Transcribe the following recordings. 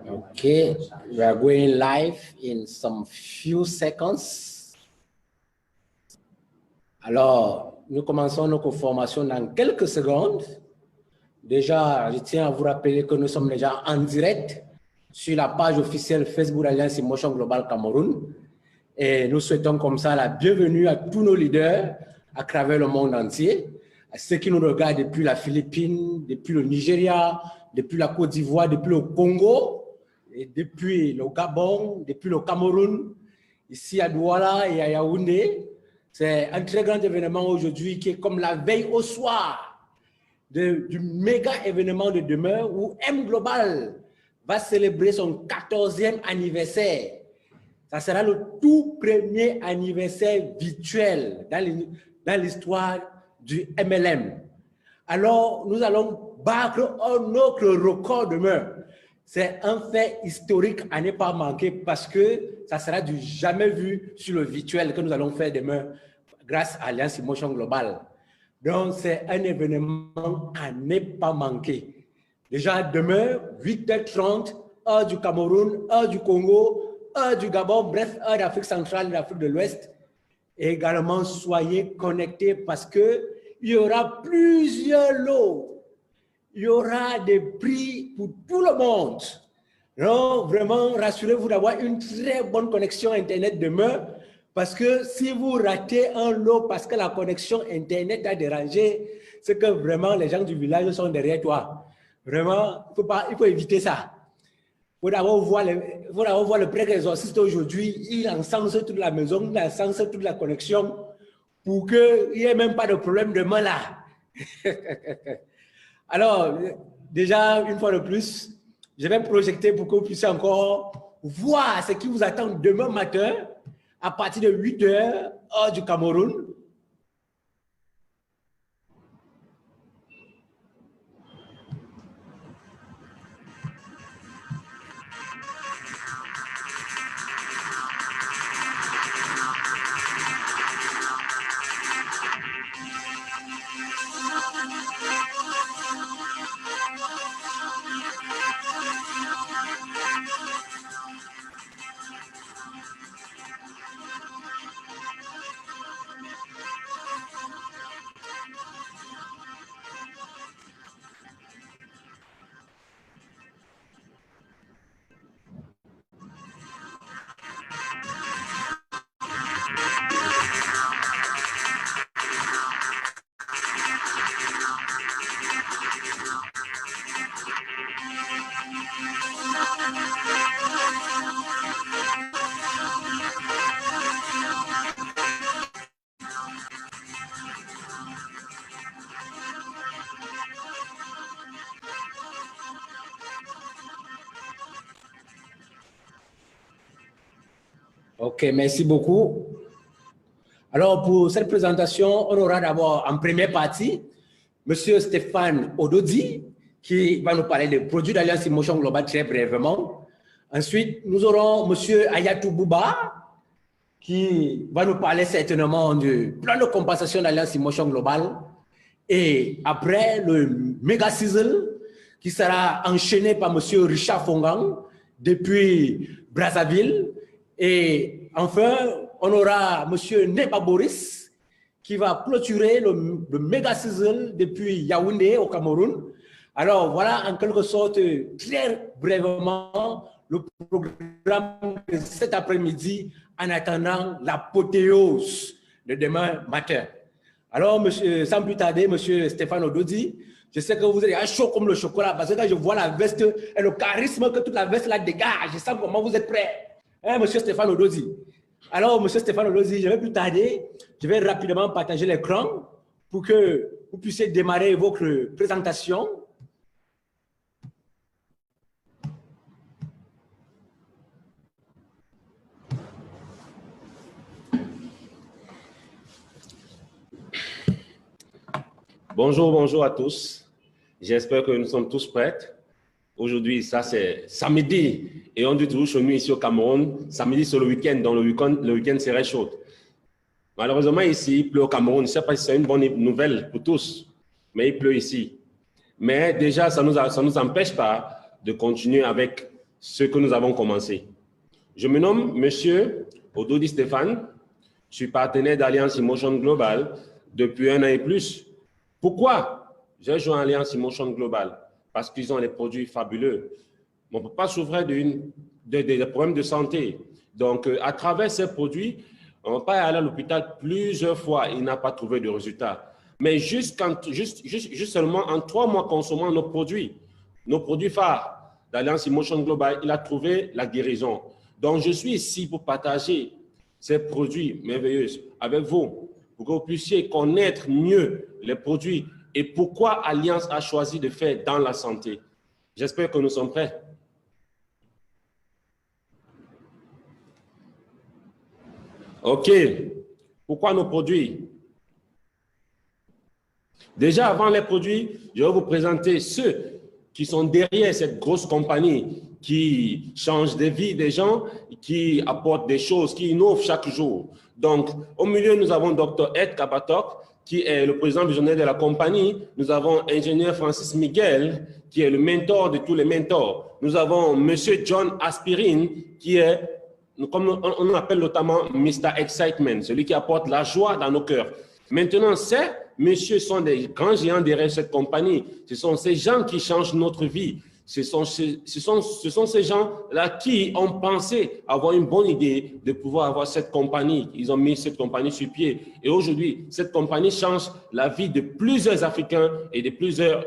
Okay, we are going live in some few seconds. Alors, nous commençons notre formation dans quelques secondes. Déjà, je tiens à vous rappeler que nous sommes déjà en direct sur la page officielle Facebook Alliance Motion Global Cameroun. Et nous souhaitons comme ça la bienvenue à tous nos leaders à travers le monde entier, à ceux qui nous regardent depuis la Philippines, depuis le Nigeria, depuis la Côte d'Ivoire, depuis le Congo, et depuis le Gabon, depuis le Cameroun, ici à Douala et à Yaoundé. C'est un très grand événement aujourd'hui qui est comme la veille au soir du méga événement de demain où M Global va célébrer son 14e anniversaire. Ça sera le tout premier anniversaire virtuel dans l'histoire du MLM. Alors, nous allons battre un autre record demain. C'est un fait historique à ne pas manquer parce que ça sera du jamais vu sur le virtuel que nous allons faire demain grâce à Alliance Motion Global. Donc, c'est un événement à ne pas manquer. Déjà demain, 8h30, heure du Cameroun, heure du Congo, heure du Gabon, bref, heure d'Afrique centrale et d'Afrique de l'Ouest. Et également, soyez connectés parce qu'il y aura plusieurs lots. Il y aura des prix pour tout le monde. Donc, vraiment, rassurez-vous d'avoir une très bonne connexion Internet demain parce que si vous ratez un lot parce que la connexion Internet a dérangé, c'est que vraiment les gens du village sont derrière toi. Vraiment, il faut éviter ça. Il faut d'abord voir le prêtre exorciste aujourd'hui, il encense toute la maison, il encense toute la connexion pour qu'il n'y ait même pas de problème demain là. Alors, déjà, une fois de plus, je vais me projeter pour que vous puissiez encore voir ce qui vous attend demain matin à partir de 8h, heure du Cameroun. Ok, merci beaucoup. Alors, pour cette présentation, on aura d'abord en première partie M. Stéphane Ododi, qui va nous parler des produits d'Alliance Motion Global très brièvement. Ensuite, nous aurons M. Ayatou Bouba, qui va nous parler certainement du plan de compensation d'Alliance Motion Global. Et après, le Mega Sizzle, qui sera enchaîné par M. Richard Fongang, depuis Brazzaville. Et enfin, on aura M. Neba Boris qui va clôturer le Mega Sizzle depuis Yaoundé au Cameroun. Alors voilà en quelque sorte très brièvement le programme de cet après-midi en attendant l'apothéose de demain matin. Alors sans plus tarder, M. Stéphane Ododi, je sais que vous êtes chaud comme le chocolat parce que quand je vois la veste et le charisme que toute la veste là dégage, je sens comment vous êtes prêts. Hein, Monsieur Stéphane Ododi. Alors, Monsieur Stéphane Ododi, je ne vais plus tarder. Je vais rapidement partager l'écran pour que vous puissiez démarrer votre présentation. Bonjour, bonjour à tous. J'espère que nous sommes tous prêts. Aujourd'hui, ça c'est samedi et on dit toujours chez nous ici au Cameroun, samedi c'est le week-end, donc le week-end serait chaud. Malheureusement ici, il pleut au Cameroun, je ne sais pas si c'est une bonne nouvelle pour tous, mais il pleut ici. Mais déjà, ça nous empêche pas de continuer avec ce que nous avons commencé. Je me nomme Monsieur Ododi Stéphane. Je suis partenaire d'Alliance Emotion Global depuis 1 an et plus. Pourquoi j'ai joint Alliance Emotion Global? Parce qu'ils ont des produits fabuleux. Mon papa souffrait de problèmes de santé. Donc, à travers ces produits, mon papa est allé à l'hôpital plusieurs fois. Il n'a pas trouvé de résultat. Mais juste seulement en 3 mois consommant nos produits phares d'Alliance Emotion Global, il a trouvé la guérison. Donc, je suis ici pour partager ces produits merveilleux avec vous, pour que vous puissiez connaître mieux les produits et pourquoi Alliance a choisi de faire dans la santé. J'espère que nous sommes prêts. OK. Pourquoi nos produits? Déjà, avant les produits, je vais vous présenter ceux qui sont derrière cette grosse compagnie qui change des vies des gens, qui apporte des choses, qui innove chaque jour. Donc, au milieu, nous avons Dr. Ed Kabatok, qui est le président visionnaire de la compagnie. Nous avons ingénieur Francis Miguel, qui est le mentor de tous les mentors. Nous avons Monsieur John Aspirine, qui est, comme on appelle notamment Mr. Excitement, celui qui apporte la joie dans nos cœurs. Maintenant, ces messieurs sont des grands géants derrière cette compagnie. Ce sont ces gens qui changent notre vie. Ce sont ces gens-là qui ont pensé avoir une bonne idée de pouvoir avoir cette compagnie. Ils ont mis cette compagnie sur pied. Et aujourd'hui, cette compagnie change la vie de plusieurs Africains et de plusieurs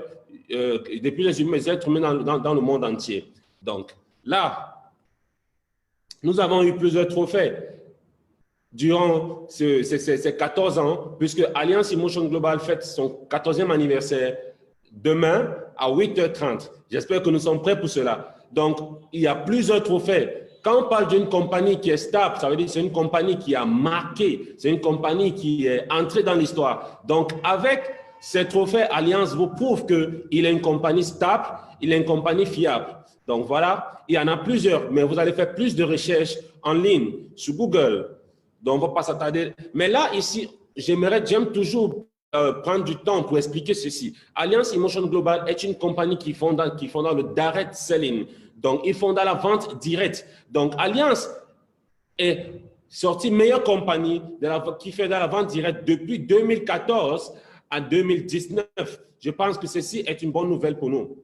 êtres humains dans le monde entier. Donc, là, nous avons eu plusieurs trophées durant ces 14 ans, puisque Alliance Emotion Global fête son 14e anniversaire demain à 8h30. J'espère que nous sommes prêts pour cela. Donc, il y a plusieurs trophées. Quand on parle d'une compagnie qui est stable, ça veut dire que c'est une compagnie qui a marqué, c'est une compagnie qui est entrée dans l'histoire. Donc, avec ces trophées, Alliance vous prouve qu'il est une compagnie stable, il est une compagnie fiable. Donc, voilà, il y en a plusieurs, mais vous allez faire plus de recherches en ligne, sur Google. Donc, on ne va pas s'attarder. Mais là, ici, j'aime toujours prendre du temps pour expliquer ceci. Alliance Emotion Global est une compagnie qui font dans le direct selling. Donc, ils font dans la vente directe. Donc, Alliance est sortie meilleure compagnie qui fait dans la vente directe depuis 2014 à 2019. Je pense que ceci est une bonne nouvelle pour nous.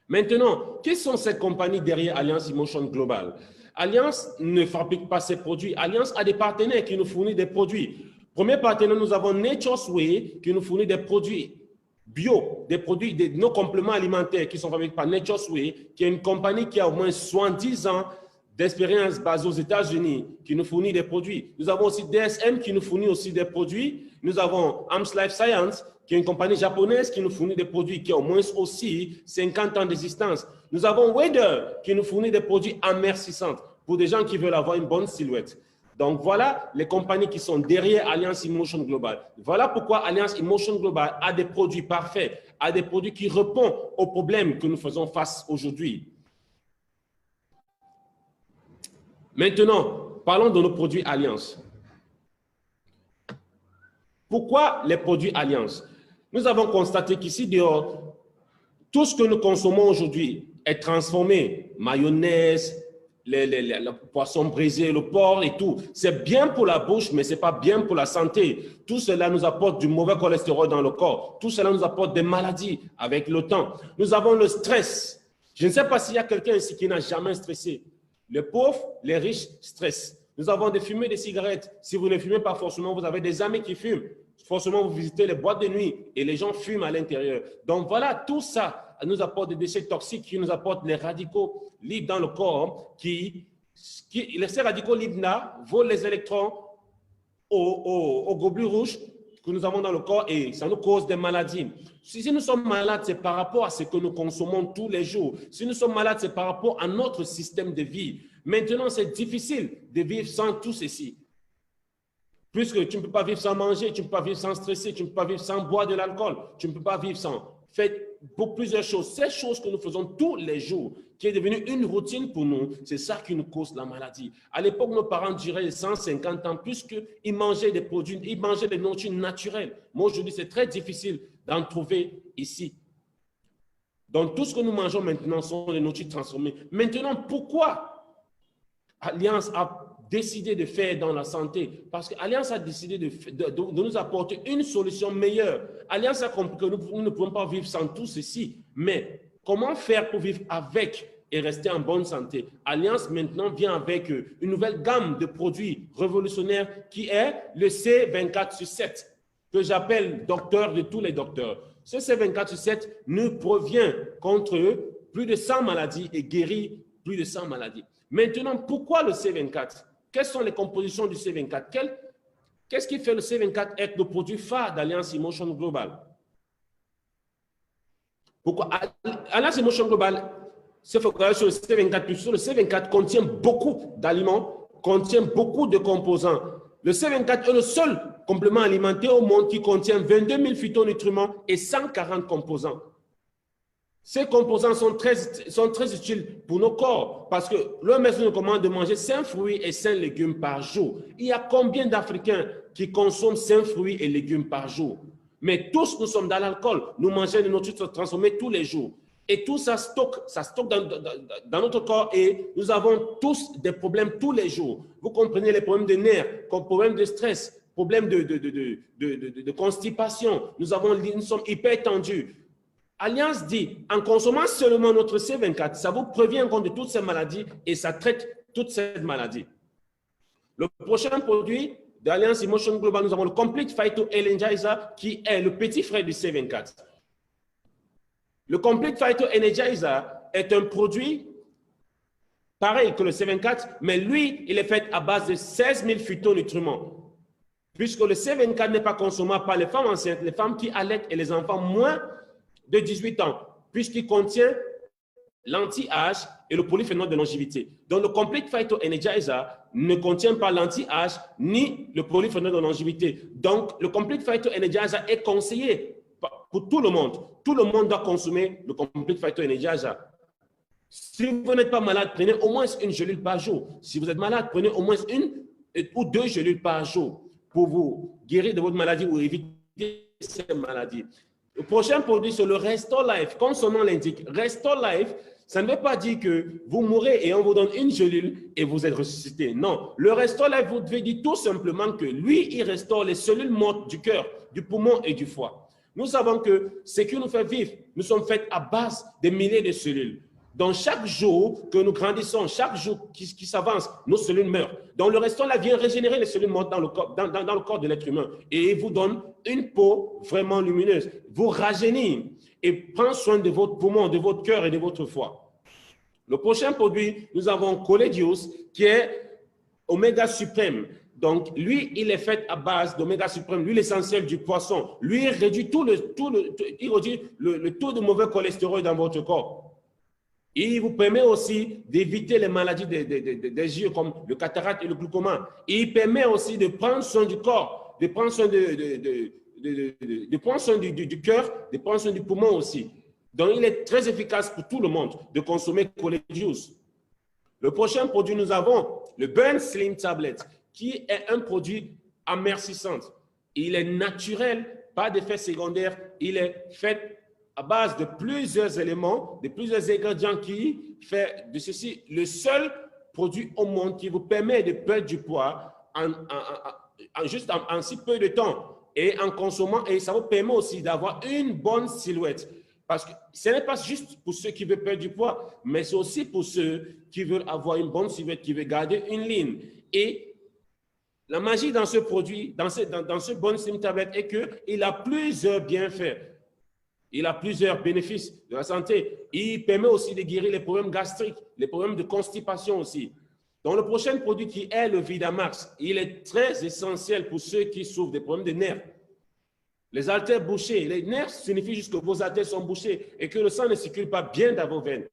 Maintenant, quelles sont ces compagnies derrière Alliance Emotion Global? Alliance ne fabrique pas ses produits. Alliance a des partenaires qui nous fournissent des produits. Premier partenaire, nous avons Nature's Way qui nous fournit des produits bio, nos compléments alimentaires qui sont fabriqués par Nature's Way, qui est une compagnie qui a au moins 70 ans d'expérience basée aux États-Unis, qui nous fournit des produits. Nous avons aussi DSM qui nous fournit aussi des produits. Nous avons Ams Life Science, qui est une compagnie japonaise qui nous fournit des produits qui ont au moins aussi 50 ans d'existence. Nous avons Weather qui nous fournit des produits amincissants pour des gens qui veulent avoir une bonne silhouette. Donc, voilà les compagnies qui sont derrière Alliance Emotion Global. Voilà pourquoi Alliance Emotion Global a des produits parfaits, a des produits qui répondent aux problèmes que nous faisons face aujourd'hui. Maintenant, parlons de nos produits Alliance. Pourquoi les produits Alliance? Nous avons constaté qu'ici dehors, tout ce que nous consommons aujourd'hui est transformé. Mayonnaise, le poisson brisé, le porc et tout. C'est bien pour la bouche, mais ce n'est pas bien pour la santé. Tout cela nous apporte du mauvais cholestérol dans le corps. Tout cela nous apporte des maladies avec le temps. Nous avons le stress. Je ne sais pas s'il y a quelqu'un ici qui n'a jamais stressé. Les pauvres, les riches stressent. Nous avons des fumées de cigarettes. Si vous ne fumez pas forcément, vous avez des amis qui fument. Forcément, vous visitez les boîtes de nuit et les gens fument à l'intérieur. Donc voilà, tout ça nous apporte des déchets toxiques qui nous apportent les radicaux libres dans le corps ces radicaux libres-là volent les électrons aux globules rouges que nous avons dans le corps et ça nous cause des maladies. Si nous sommes malades, c'est par rapport à ce que nous consommons tous les jours. Si nous sommes malades, c'est par rapport à notre système de vie. Maintenant, c'est difficile de vivre sans tout ceci. Puisque tu ne peux pas vivre sans manger, tu ne peux pas vivre sans stresser, tu ne peux pas vivre sans boire de l'alcool, tu ne peux pas vivre sans. Faites pour plusieurs choses. Ces choses que nous faisons tous les jours, qui est devenue une routine pour nous, c'est ça qui nous cause la maladie. À l'époque, nos parents duraient 150 ans puisqu'ils mangeaient des produits, ils mangeaient des nourritures naturelles. Moi, aujourd'hui, c'est très difficile d'en trouver ici. Donc, tout ce que nous mangeons maintenant sont des nourritures transformées. Maintenant, pourquoi Alliance a décidé de faire dans la santé? Parce qu'Alliance a décidé de nous apporter une solution meilleure. Alliance a compris que nous ne pouvons pas vivre sans tout ceci. Mais comment faire pour vivre avec et rester en bonne santé? Alliance maintenant vient avec une nouvelle gamme de produits révolutionnaires qui est le C24/7, que j'appelle docteur de tous les docteurs. Ce C24/7 nous provient contre plus de 100 maladies et guérit plus de 100 maladies. Maintenant, pourquoi le C24? Quelles sont les compositions du C24? Qu'est-ce qui fait le C24 être le produit phare d'Alliance Emotion Global? Pourquoi Alliance Emotion Global se focalise sur le C24+. Le C24 contient beaucoup d'aliments, contient beaucoup de composants. Le C24 est le seul complément alimentaire au monde qui contient 22 000 phytonutriments et 140 composants. Ces composants sont très utiles pour nos corps parce que l'OMS nous recommande de manger 5 fruits et 5 légumes par jour. Il y a combien d'Africains qui consomment 5 fruits et légumes par jour? Mais tous, nous sommes dans l'alcool. Nous mangeons des nourritures transformées tous les jours. Et tout ça stocke dans notre corps et nous avons tous des problèmes tous les jours. Vous comprenez les problèmes de nerfs, comme problèmes de stress, problèmes de constipation. Nous sommes hyper tendus. Alliance dit, en consommant seulement notre C24, ça vous prévient contre toutes ces maladies et ça traite toutes ces maladies. Le prochain produit d'Alliance Emotion Global, nous avons le Complete Phyto Energizer qui est le petit frère du C24. Le Complete Phyto Energizer est un produit pareil que le C24, mais lui, il est fait à base de 16 000 phytonutriments. Puisque le C24 n'est pas consommable par les femmes enceintes, les femmes qui allaitent et les enfants moins de 18 ans, puisqu'il contient l'anti-âge et le polyphénol de longévité. Donc, le Complete Phyto Energizer ne contient pas l'anti-âge ni le polyphénol de longévité. Donc, le Complete Phyto Energizer est conseillé pour tout le monde. Tout le monde doit consommer le Complete Phyto Energizer. Si vous n'êtes pas malade, prenez au moins une gélule par jour. Si vous êtes malade, prenez au moins une ou deux gélules par jour pour vous guérir de votre maladie ou éviter ces maladies. Le prochain produit, c'est le Restore Life. Comme son nom l'indique, Restore Life, ça ne veut pas dire que vous mourrez et on vous donne une gélule et vous êtes ressuscité. Non, le Restore Life vous devez dire tout simplement que lui, il restaure les cellules mortes du cœur, du poumon et du foie. Nous savons que ce qui nous fait vivre, nous sommes faits à base de milliers de cellules. Donc, chaque jour que nous grandissons, chaque jour qui s'avance, nos cellules meurent. Donc, le Restore Life vient régénérer les cellules mortes dans le corps de l'être humain et il vous donne une peau vraiment lumineuse, vous rajeunit et prend soin de votre poumon, de votre cœur et de votre foie. Le prochain produit, nous avons Coledius qui est Oméga Suprême. Donc, lui, il est fait à base d'oméga suprême, l'huile essentielle du poisson. Lui, il réduit il réduit le taux de mauvais cholestérol dans votre corps. Il vous permet aussi d'éviter les maladies des yeux comme le cataracte et le glaucome. Il permet aussi de prendre soin du corps, de prendre soin de prendre soin du cœur, de prendre soin du poumon aussi. Donc, il est très efficace pour tout le monde de consommer Coledius. Le prochain produit, nous avons le Burn Slim Tablet, qui est un produit amincissant. Il est naturel, pas d'effet secondaire. Il est fait à base de plusieurs éléments, de plusieurs ingrédients qui fait de ceci le seul produit au monde qui vous permet de perdre du poids en si peu de temps et en consommant. Et ça vous permet aussi d'avoir une bonne silhouette. Parce que ce n'est pas juste pour ceux qui veulent perdre du poids, mais c'est aussi pour ceux qui veulent avoir une bonne silhouette, qui veulent garder une ligne. Et la magie dans ce produit, dans ce Burn Slim Tablet est qu'il a plusieurs bienfaits. Il a plusieurs bénéfices de la santé. Il permet aussi de guérir les problèmes gastriques, les problèmes de constipation aussi. Donc, le prochain produit qui est le Vidamax, il est très essentiel pour ceux qui souffrent des problèmes de nerfs. Les artères bouchées, les nerfs signifient juste que vos artères sont bouchées et que le sang ne circule pas bien dans vos veines.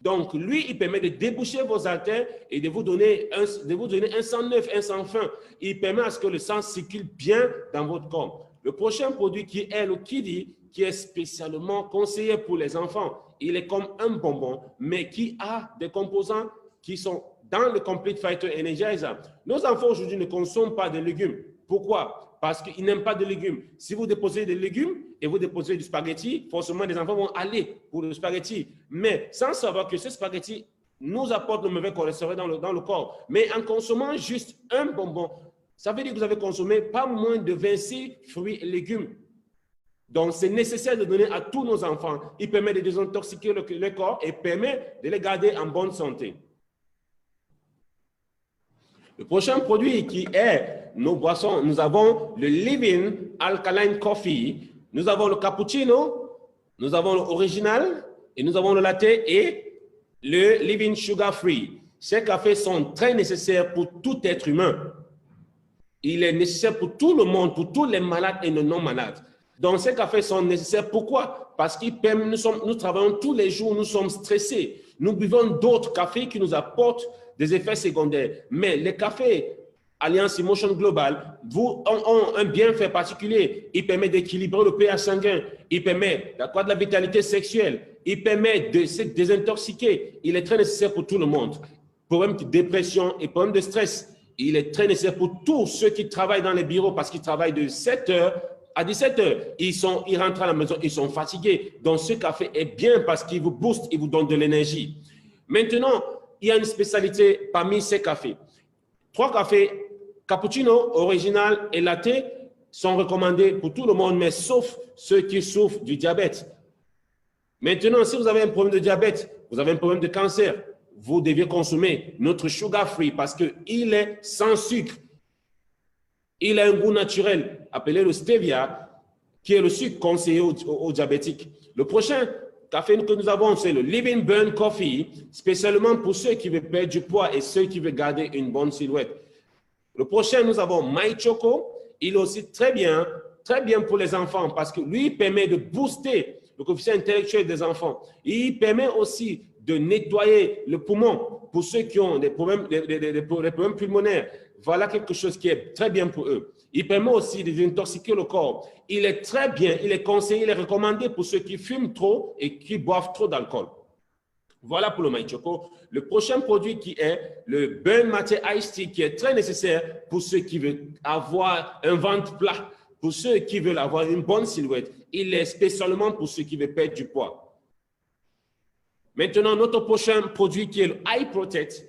Donc, lui, il permet de déboucher vos artères et de vous donner un sang neuf, un sang fin. Il permet à ce que le sang circule bien dans votre corps. Le prochain produit qui est le Kiddy, qui est spécialement conseillé pour les enfants. Il est comme un bonbon, mais qui a des composants qui sont dans le Complete Phyto Energizer. Nos enfants aujourd'hui ne consomment pas de légumes. Pourquoi? Parce qu'ils n'aiment pas de légumes. Si vous déposez des légumes et vous déposez du spaghetti, forcément, les enfants vont aller pour le spaghetti. Mais sans savoir que ce spaghetti nous apporte le mauvais cholestérol dans le corps. Mais en consommant juste un bonbon, ça veut dire que vous avez consommé pas moins de 26 fruits et légumes. Donc, c'est nécessaire de donner à tous nos enfants. Il permet de désintoxiquer le corps et permet de les garder en bonne santé. Le prochain produit qui est nos boissons, nous avons le Living Alkaline Coffee, nous avons le cappuccino, nous avons l'original et nous avons le latte et le Living Sugar Free. Ces cafés sont très nécessaires pour tout être humain. Il est nécessaire pour tout le monde, pour tous les malades et les non-malades. Donc, ces cafés sont nécessaires. Pourquoi? Parce qu'ils permettent, nous travaillons tous les jours, nous sommes stressés. Nous buvons d'autres cafés qui nous apportent des effets secondaires. Mais les cafés Alliance Emotion Global ont un bienfait particulier. Il permet d'équilibrer le pH sanguin. Il permet d'accroître la vitalité sexuelle. Il permet de se désintoxiquer. Il est très nécessaire pour tout le monde. Problème de dépression et problème de stress. Il est très nécessaire pour tous ceux qui travaillent dans les bureaux parce qu'ils travaillent de 7h à 17h. Ils rentrent à la maison, ils sont fatigués. Donc, ce café est bien parce qu'il vous booste, il vous donne de l'énergie. Maintenant, il y a une spécialité parmi ces cafés. 3 cafés, cappuccino, original et latte, sont recommandés pour tout le monde, mais sauf ceux qui souffrent du diabète. Maintenant, si vous avez un problème de diabète, vous avez un problème de cancer, vous devez consommer notre sugar free parce qu'il est sans sucre. Il a un goût naturel, appelé le stevia, qui est le sucre conseillé aux diabétiques. Le prochain café que nous avons, c'est le Living Burn Coffee, spécialement pour ceux qui veulent perdre du poids et ceux qui veulent garder une bonne silhouette. Le prochain, nous avons My Choco. Il est aussi très bien pour les enfants parce que lui, il permet de booster le coefficient intellectuel des enfants. Il permet aussi de nettoyer le poumon pour ceux qui ont des problèmes pulmonaires. Voilà quelque chose qui est très bien pour eux. Il permet aussi de désintoxiquer le corps. Il est très bien, il est conseillé, il est recommandé pour ceux qui fument trop et qui boivent trop d'alcool. Voilà pour le My Choco. Le prochain produit qui est le Burn Mate Iced Tea qui est très nécessaire pour ceux qui veulent avoir un ventre plat, pour ceux qui veulent avoir une bonne silhouette. Il est spécialement pour ceux qui veulent perdre du poids. Maintenant, notre prochain produit qui est le Eye Protect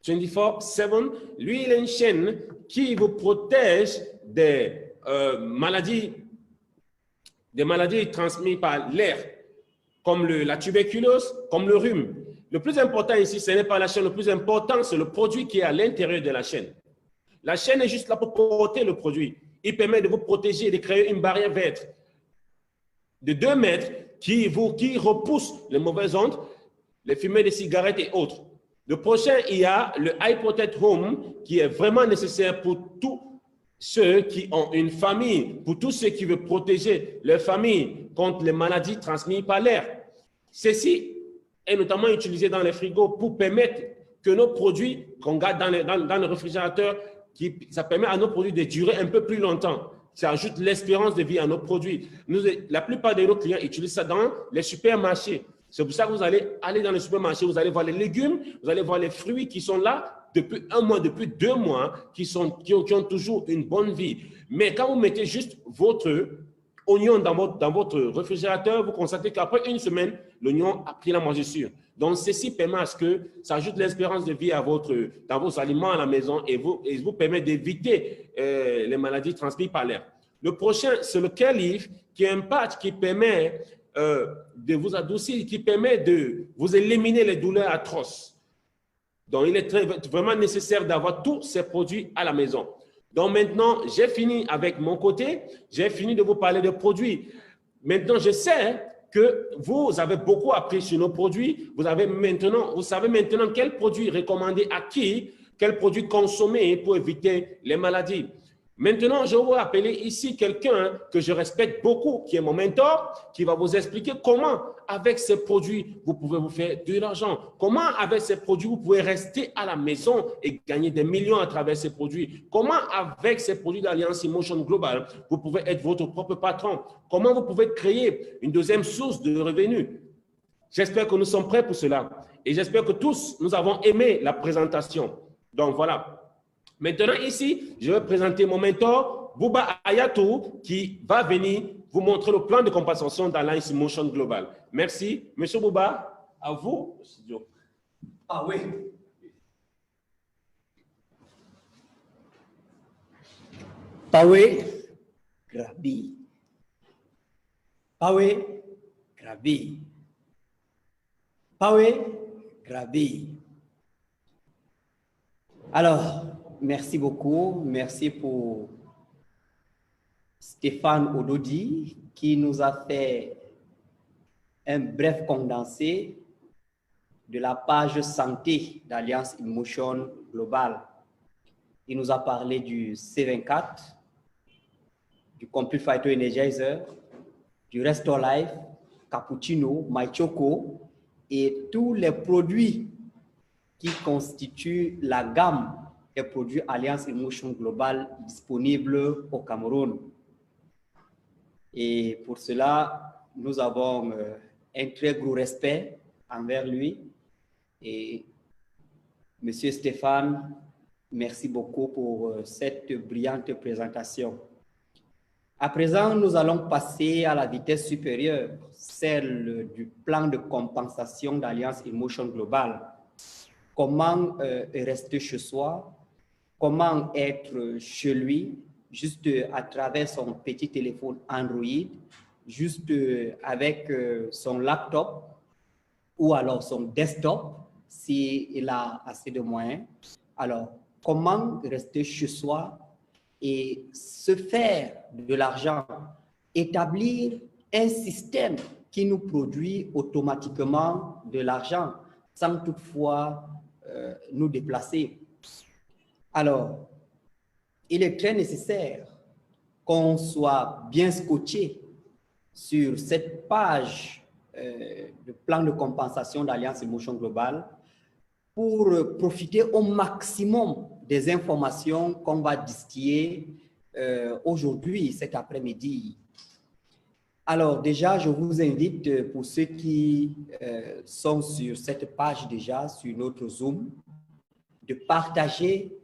24/7, lui, il est une chaîne qui vous protège des maladies transmises par l'air, comme la tuberculose, comme le rhume. Le plus important ici, ce n'est pas la chaîne, le plus important, c'est le produit qui est à l'intérieur de la chaîne. La chaîne est juste là pour porter le produit. Il permet de vous protéger et de créer une barrière verte de 2 mètres qui repousse les mauvaises ondes, les fumées de cigarettes et autres. Le prochain, il y a le Eye Protect Home qui est vraiment nécessaire pour tous ceux qui ont une famille, pour tous ceux qui veulent protéger leur famille contre les maladies transmises par l'air. Ceci est notamment utilisé dans les frigos pour permettre que nos produits qu'on garde dans le réfrigérateur, ça permet à nos produits de durer un peu plus longtemps. Ça ajoute l'espérance de vie à nos produits. La plupart de nos clients utilisent ça dans les supermarchés. C'est pour ça que vous allez aller dans les supermarchés, vous allez voir les légumes, vous allez voir les fruits qui sont là depuis 1 mois, depuis 2 mois, qui ont toujours une bonne vie. Mais quand vous mettez juste votre oignon dans votre réfrigérateur, vous constatez qu'après 1 semaine, l'oignon a pris la moisissure. Donc, ceci permet à ce que ça ajoute l'espérance de vie dans vos aliments à la maison et vous permet d'éviter les maladies transmises par l'air. Le prochain, c'est le Care Leave, qui est un patch qui permet de vous adoucir, qui permet de vous éliminer les douleurs atroces. Donc, il est vraiment nécessaire d'avoir tous ces produits à la maison. Donc, maintenant, j'ai fini avec mon côté. J'ai fini de vous parler de produits. Maintenant, je sais que vous avez beaucoup appris sur nos produits. Vous savez maintenant quels produits recommander à qui, quels produits consommer pour éviter les maladies. Maintenant, je vais vous rappeler ici quelqu'un que je respecte beaucoup, qui est mon mentor, qui va vous expliquer comment, avec ces produits, vous pouvez vous faire de l'argent. Comment, avec ces produits, vous pouvez rester à la maison et gagner des millions à travers ces produits. Comment, avec ces produits d'Alliance Emotion Global, vous pouvez être votre propre patron. Comment vous pouvez créer une deuxième source de revenus. J'espère que nous sommes prêts pour cela. Et j'espère que tous, nous avons aimé la présentation. Donc, voilà. Maintenant, ici, je vais présenter mon mentor, Bouba Ayatou qui va venir vous montrer le plan de compensation d'Alliance Motion Global. Merci. Monsieur Bouba, à vous. Ah oui. Pawe Grabi. Pawe Grabi. Pawe Grabi. Alors, merci beaucoup. Merci pour Stéphane Ododi qui nous a fait un bref condensé de la page santé d'Alliance in Motion Global. Il nous a parlé du C24, du Complete Phyto Energizer, du Restore Life, Cappuccino, MyChoco et tous les produits qui constituent la gamme des produits Alliance in Motion Global disponibles au Cameroun. Et pour cela, nous avons un très gros respect envers lui. Et Monsieur Stéphane, merci beaucoup pour cette brillante présentation. À présent, nous allons passer à la vitesse supérieure, celle du plan de compensation d'Alliance in Motion Global. Comment rester chez soi, comment être chez lui, juste à travers son petit téléphone Android, juste avec son laptop ou alors son desktop, s'il a assez de moyens. Alors, comment rester chez soi et se faire de l'argent, établir un système qui nous produit automatiquement de l'argent sans toutefois nous déplacer. Alors, il est très nécessaire qu'on soit bien scotché sur cette page de plan de compensation d'Alliance in Motion Global pour profiter au maximum des informations qu'on va distiller aujourd'hui, cet après-midi. Alors déjà, je vous invite, pour ceux qui sont sur cette page déjà, sur notre Zoom, de partager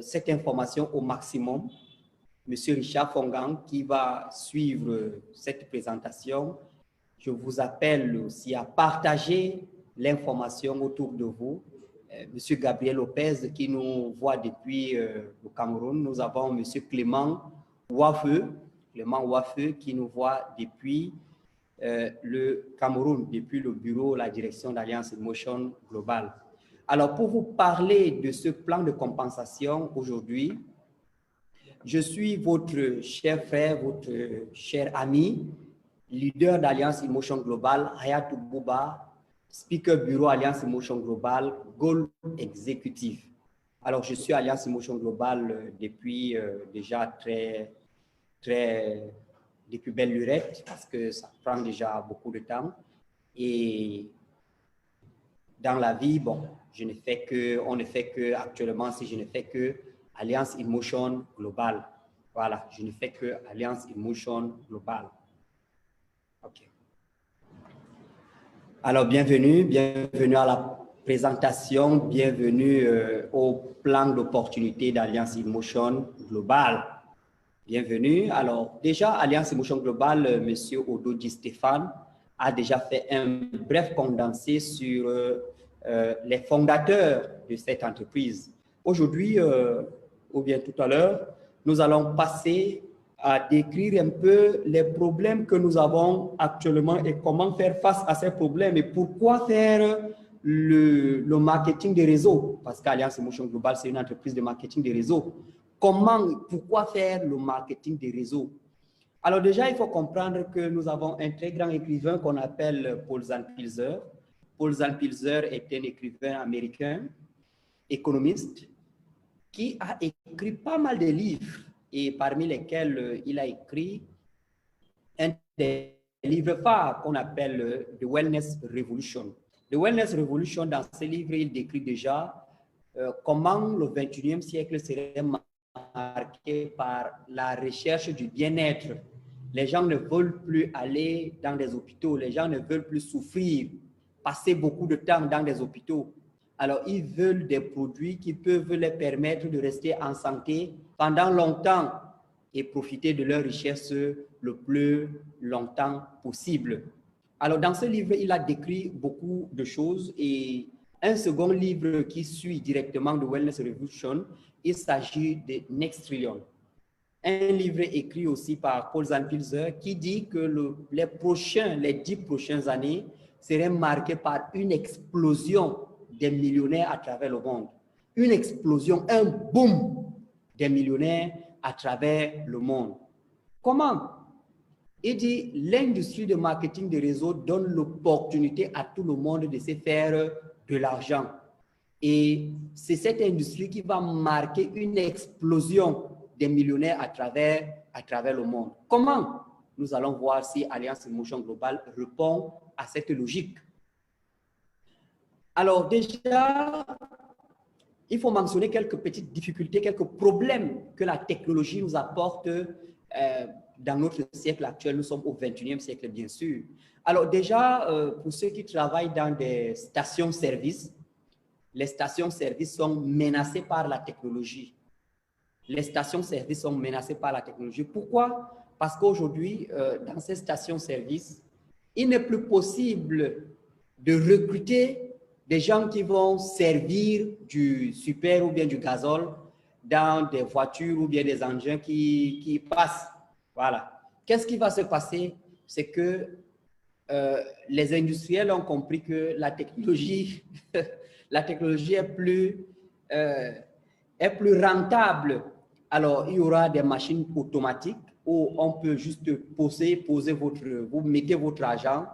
cette information au maximum. Monsieur Richard Fongang, qui va suivre cette présentation, je vous appelle aussi à partager l'information autour de vous. Monsieur Gabriel Lopez, qui nous voit depuis le Cameroun. Nous avons Monsieur Clément Wafeu, qui nous voit depuis le Cameroun, depuis le bureau, la direction d'Alliance in Motion Global. Alors, pour vous parler de ce plan de compensation aujourd'hui, je suis votre cher frère, votre cher ami, leader d'Alliance in Motion Global, Hayatou Bouba, Speaker Bureau Alliance in Motion Global, Goal Exécutif. Alors, je suis Alliance in Motion Global depuis déjà depuis belle lurette, parce que ça prend déjà beaucoup de temps. Et dans la vie, bon, on ne fait que actuellement, si je ne fais que Alliance in Motion Global. Voilà, je ne fais que Alliance in Motion Global. OK. Alors, bienvenue à la présentation, bienvenue au plan d'opportunité d'Alliance in Motion Global. Bienvenue. Alors, déjà, Alliance in Motion Global, M. Ododi Stéphane a déjà fait un bref condensé sur les fondateurs de cette entreprise. Aujourd'hui, ou bien tout à l'heure, nous allons passer à décrire un peu les problèmes que nous avons actuellement et comment faire face à ces problèmes et pourquoi faire le marketing des réseaux. Parce qu'Alliance in Motion Global, c'est une entreprise de marketing des réseaux. Pourquoi faire le marketing des réseaux? Alors déjà, il faut comprendre que nous avons un très grand écrivain qu'on appelle Paul Zahnpilzer. Paul Zahnpilzer est un écrivain américain, économiste, qui a écrit pas mal de livres et parmi lesquels il a écrit un des livres phares qu'on appelle The Wellness Revolution. The Wellness Revolution, dans ce livre, il décrit déjà comment le 21e siècle serait marqué par la recherche du bien-être. Les gens ne veulent plus aller dans des hôpitaux, les gens ne veulent plus souffrir, passer beaucoup de temps dans des hôpitaux. Alors, ils veulent des produits qui peuvent les permettre de rester en santé pendant longtemps. et profiter de leurs richesses le plus longtemps possible. Alors, dans ce livre, il a décrit beaucoup de choses et un second livre qui suit directement de Wellness Revolution, il s'agit de Next Trillion. Un livre écrit aussi par Paul Zahnpilzer qui dit que les 10 prochaines années seraient marquées par une explosion des millionnaires à travers le monde. Une explosion, un boom des millionnaires à travers le monde. Comment? Il dit l'industrie de marketing de réseau donne l'opportunité à tout le monde de se faire de l'argent. Et c'est cette industrie qui va marquer une explosion des millionnaires à travers le monde. Comment? Nous allons voir si Alliance Motion Global répond à cette logique. Alors déjà, il faut mentionner quelques petites difficultés, quelques problèmes que la technologie nous apporte dans notre siècle actuel. Nous sommes au 21e siècle, bien sûr. Alors déjà, pour ceux qui travaillent dans des stations-service, les stations-service sont menacées par la technologie. Les stations-service sont menacées par la technologie. Pourquoi? Parce qu'aujourd'hui, dans ces stations-service, il n'est plus possible de recruter des gens qui vont servir du super ou bien du gazole dans des voitures ou bien des engins qui passent. Voilà. Qu'est-ce qui va se passer? C'est que les industriels ont compris que la technologie, la technologie est plus rentable. Alors, il y aura des machines automatiques où on peut juste vous mettez votre argent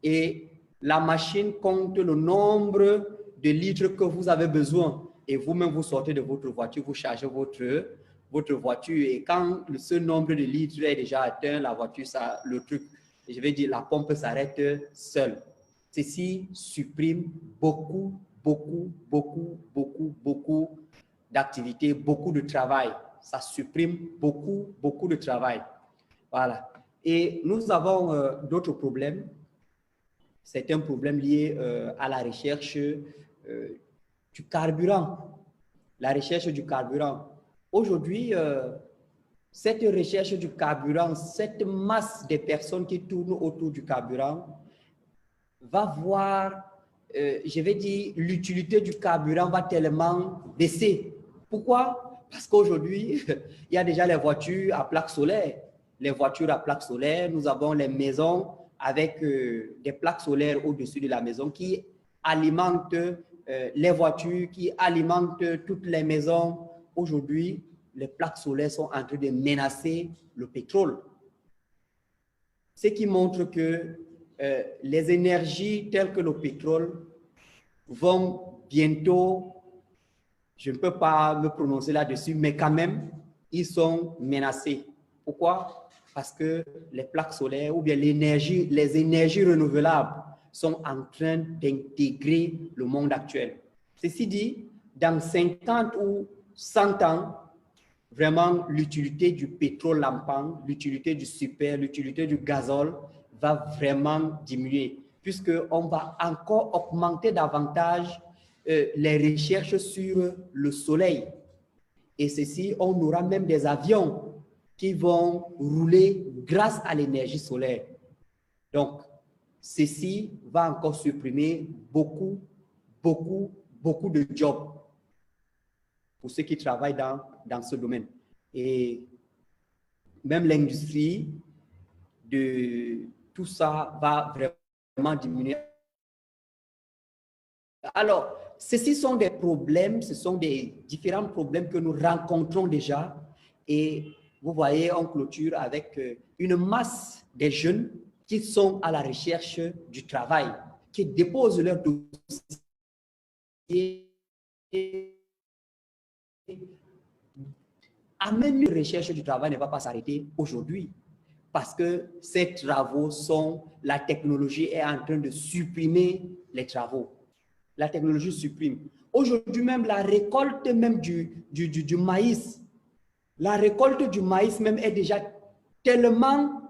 et la machine compte le nombre de litres que vous avez besoin. Et vous-même, vous sortez de votre voiture, vous chargez votre voiture. Et quand ce nombre de litres est déjà atteint, la voiture, je vais dire, la pompe s'arrête seule. Ceci supprime beaucoup d'activités, beaucoup de travail. Ça supprime beaucoup de travail. Voilà. Et nous avons d'autres problèmes. C'est un problème lié à la recherche du carburant. La recherche du carburant. Aujourd'hui, cette recherche du carburant, cette masse de personnes qui tournent autour du carburant va voir, je vais dire, l'utilité du carburant va tellement baisser. Pourquoi? Parce qu'aujourd'hui, il y a déjà les voitures à plaques solaires. Les voitures à plaques solaires, nous avons les maisons avec des plaques solaires au-dessus de la maison qui alimentent les voitures, qui alimentent toutes les maisons. Aujourd'hui, les plaques solaires sont en train de menacer le pétrole. Ce qui montre que les énergies telles que le pétrole vont bientôt, je ne peux pas me prononcer là-dessus, mais quand même, ils sont menacés. Pourquoi? Parce que les plaques solaires ou bien les énergies renouvelables sont en train d'intégrer le monde actuel. Ceci dit, dans 50 ou 100 ans, vraiment, l'utilité du pétrole lampant, l'utilité du super, l'utilité du gazole va vraiment diminuer, puisqu'on va encore augmenter davantage les recherches sur le soleil. Et ceci, on aura même des avions qui vont rouler grâce à l'énergie solaire. Donc, ceci va encore supprimer beaucoup de jobs pour ceux qui travaillent dans ce domaine. Et même l'industrie de tout ça va vraiment diminuer. Alors, ceci sont des problèmes, ce sont des différents problèmes que nous rencontrons déjà. Et vous voyez, on clôture avec une masse de jeunes qui sont à la recherche du travail, qui déposent leur dossier. Même une recherche du travail ne va pas s'arrêter aujourd'hui parce que ces travaux la technologie est en train de supprimer les travaux. La technologie supprime. Aujourd'hui même, la récolte même du maïs, la récolte du maïs même est déjà tellement,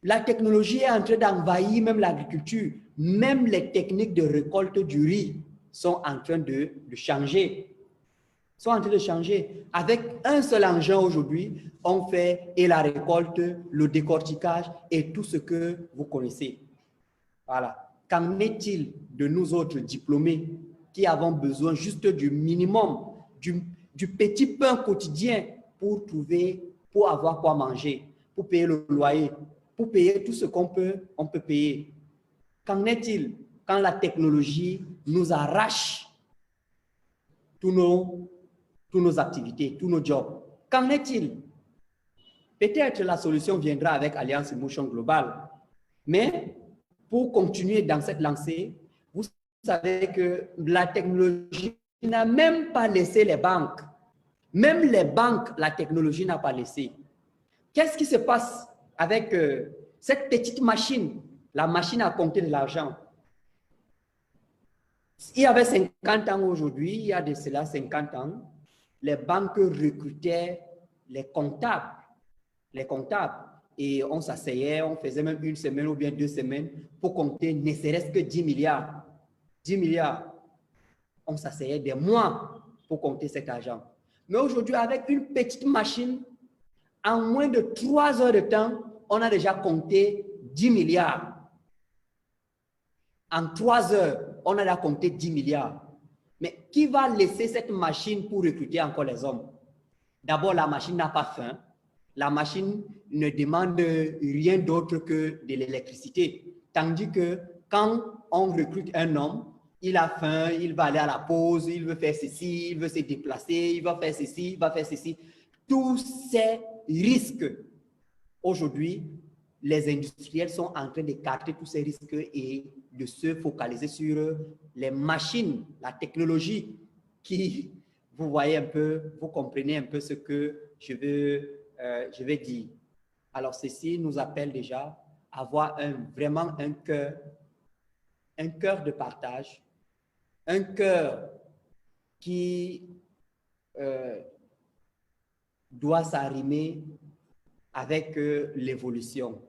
la technologie est en train d'envahir même l'agriculture. Même les techniques de récolte du riz sont en train de changer. sont en train de changer. Avec un seul engin aujourd'hui, on fait et la récolte, le décortiquage et tout ce que vous connaissez. Voilà. Qu'en est-il de nous autres diplômés qui avons besoin juste du minimum, du petit pain quotidien pour avoir quoi manger, pour payer le loyer, pour payer tout ce qu'on peut payer? Qu'en est-il quand la technologie nous arrache tous nos activités, tous nos jobs? Qu'en est-il? Peut-être la solution viendra avec Alliance Motion Global, mais pour continuer dans cette lancée, vous savez que la technologie n'a même pas laissé les banques. Même les banques, la technologie n'a pas laissé. Qu'est-ce qui se passe avec cette petite machine, la machine à compter de l'argent? Il y avait 50 ans aujourd'hui, il y a de cela 50 ans, les banques recrutaient les comptables. Et on s'asseyait, on faisait même une semaine ou bien 2 semaines pour compter ne serait-ce que 10 milliards. 10 milliards. On s'asseyait des mois pour compter cet argent. Mais aujourd'hui, avec une petite machine, en moins de 3 heures de temps, on a déjà compté 10 milliards. En 3 heures, on a déjà compté 10 milliards. Mais qui va laisser cette machine pour recruter encore les hommes? D'abord, la machine n'a pas faim. La machine ne demande rien d'autre que de l'électricité. Tandis que quand on recrute un homme, il a faim, il va aller à la pause, il veut faire ceci, il veut se déplacer, il va faire ceci, il va faire ceci. Tous ces risques, aujourd'hui, les industriels sont en train d'écarter tous ces risques et de se focaliser sur les machines, la technologie qui, vous voyez un peu, vous comprenez un peu ce que je vais dire. Alors, ceci nous appelle déjà à avoir vraiment un cœur de partage, un cœur qui doit s'arrimer avec l'évolution.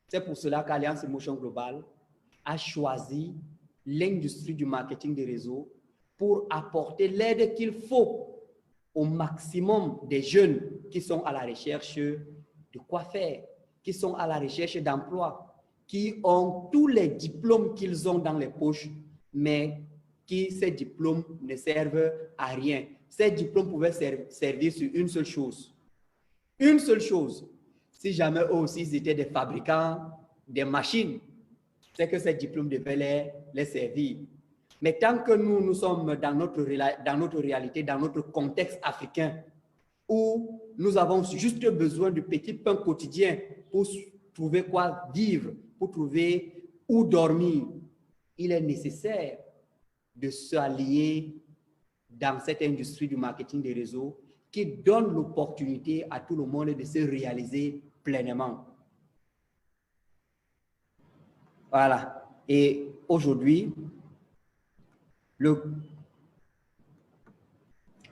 C'est pour cela qu'Alliance Motion Global a choisi l'industrie du marketing des réseaux pour apporter l'aide qu'il faut au maximum des jeunes qui sont à la recherche de quoi faire, qui sont à la recherche d'emploi, qui ont tous les diplômes qu'ils ont dans les poches, mais qui ces diplômes ne servent à rien. Ces diplômes pouvaient servir sur une seule chose. Une seule chose. Si jamais eux aussi ils étaient des fabricants des machines, c'est que ces diplômes devaient les servir. Mais tant que nous sommes dans notre réalité, dans notre contexte africain, où nous avons juste besoin du petit pain quotidien pour trouver quoi vivre, pour trouver où dormir, il est nécessaire de s'allier dans cette industrie du marketing des réseaux qui donne l'opportunité à tout le monde de se réaliser pleinement. Voilà. Et aujourd'hui,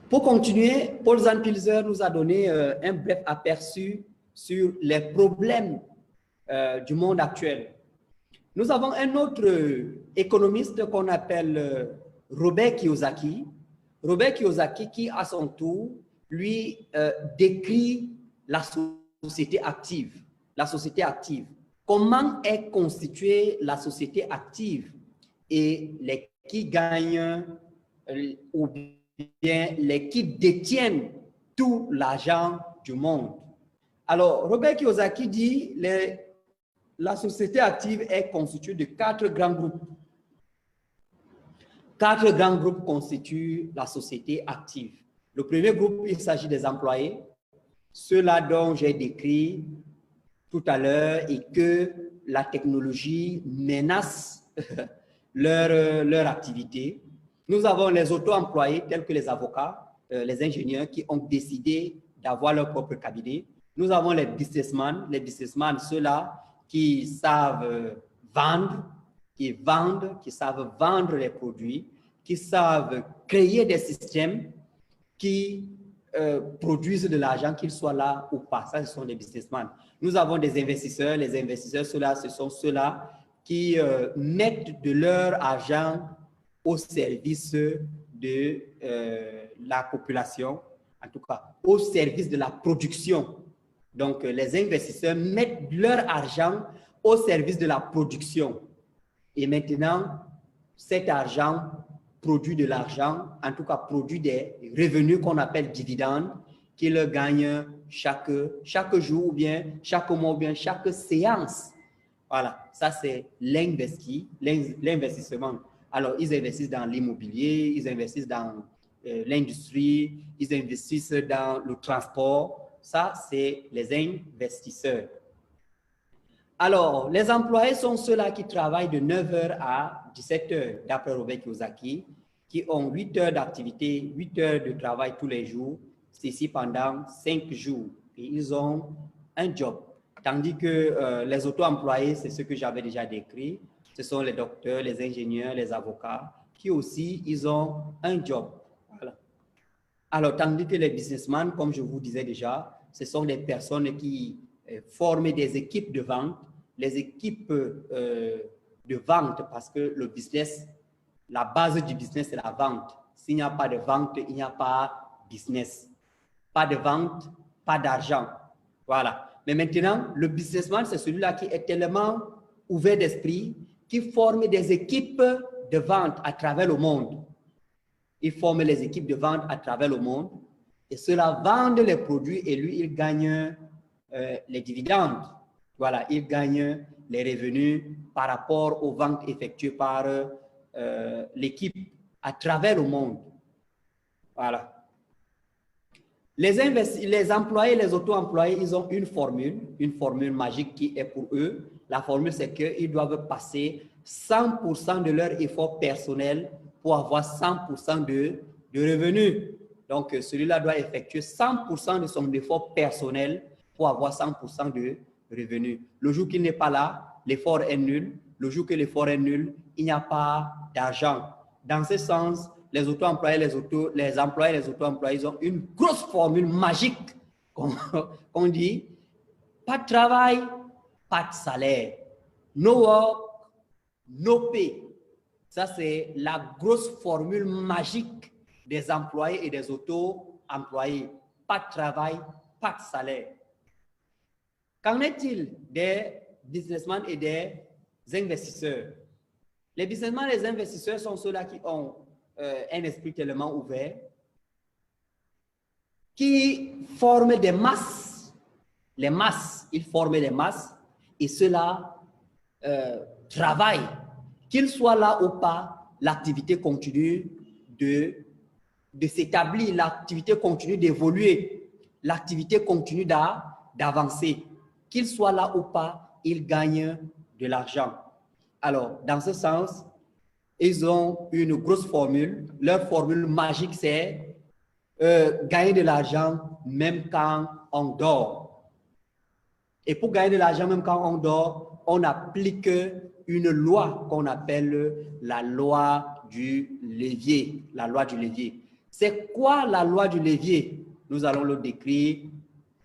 pour continuer, Paul Zahnpilzer nous a donné un bref aperçu sur les problèmes du monde actuel. Nous avons un autre économiste qu'on appelle Robert Kiyosaki. Robert Kiyosaki qui, à son tour, lui décrit la société active. La société active. Comment est constituée la société active et les qui gagnent ou bien les qui détiennent tout l'argent du monde. Alors, Robert Kiyosaki dit la société active est constituée de 4 grands groupes. 4 grands groupes constituent la société active. Le premier groupe, il s'agit des employés, ceux-là dont j'ai décrit tout à l'heure et que la technologie menace leur activité. Nous avons les auto-employés tels que les avocats, les ingénieurs qui ont décidé d'avoir leur propre cabinet. Nous avons les businessmen, ceux-là qui savent vendre, qui savent vendre les produits, qui savent créer des systèmes qui produisent de l'argent, qu'ils soient là ou pas. Ça, ce sont les businessmen. Nous avons des investisseurs. Les investisseurs, ce sont ceux-là qui mettent de leur argent au service de la population, en tout cas au service de la production. Donc, les investisseurs mettent leur argent au service de la production. Et maintenant, cet argent produit de l'argent, en tout cas produit des revenus qu'on appelle dividendes, qu'ils gagnent chaque jour ou bien chaque mois ou bien chaque séance. Voilà, ça c'est l'investissement. Alors, ils investissent dans l'immobilier, ils investissent dans l'industrie, ils investissent dans le transport. Ça, c'est les investisseurs. Alors, les employés sont ceux-là qui travaillent de 9h à 17h, d'après Robert Kiyosaki, qui ont 8 heures d'activité, 8 heures de travail tous les jours, ceci pendant 5 jours. Et ils ont un job. Tandis que les auto-employés, c'est ce que j'avais déjà décrit, ce sont les docteurs, les ingénieurs, les avocats, qui aussi, ils ont un job. Voilà. Alors, tandis que les businessmen, comme je vous disais déjà, ce sont des personnes qui forment des équipes de vente, les équipes de vente, parce que le business, la base du business, c'est la vente. S'il n'y a pas de vente, il n'y a pas de business. Pas de vente, pas d'argent. Voilà. Mais maintenant, le businessman, c'est celui-là qui est tellement ouvert d'esprit, qui forme des équipes de vente à travers le monde. Il forme les équipes de vente à travers le monde et ceux-là vendent les produits et lui, il gagne les dividendes. Voilà, il gagne les revenus par rapport aux ventes effectuées par l'équipe à travers le monde. Voilà. Les employés, les auto-employés, ils ont une formule magique qui est pour eux. La formule, c'est qu'ils doivent passer 100% de leur effort personnel pour avoir 100% de revenus. Donc, celui-là doit effectuer 100% de son effort personnel pour avoir 100% de revenus. Le jour qu'il n'est pas là, l'effort est nul. Le jour que l'effort est nul, il n'y a pas d'argent. Dans ce sens, les auto-employés, les employés, les auto-employés, ils ont une grosse formule magique qu'on dit, pas de travail, pas de salaire. No work, no pay. Ça, c'est la grosse formule magique des employés et des auto-employés. Pas de travail, pas de salaire. Qu'en est-il des businessmen et des investisseurs? Les businessmen et les investisseurs sont ceux-là qui ont un esprit tellement ouvert, qui forment des masses. Les masses, ils forment des masses et ceux-là travaillent. Qu'ils soient là ou pas, l'activité continue de s'établir, l'activité continue d'évoluer, l'activité continue d'avancer. Qu'ils soient là ou pas, ils gagnent de l'argent. Alors, dans ce sens, ils ont une grosse formule. Leur formule magique, c'est gagner de l'argent même quand on dort. Et pour gagner de l'argent même quand on dort, on applique une loi qu'on appelle la loi du levier. La loi du levier. C'est quoi la loi du levier? Nous allons le décrire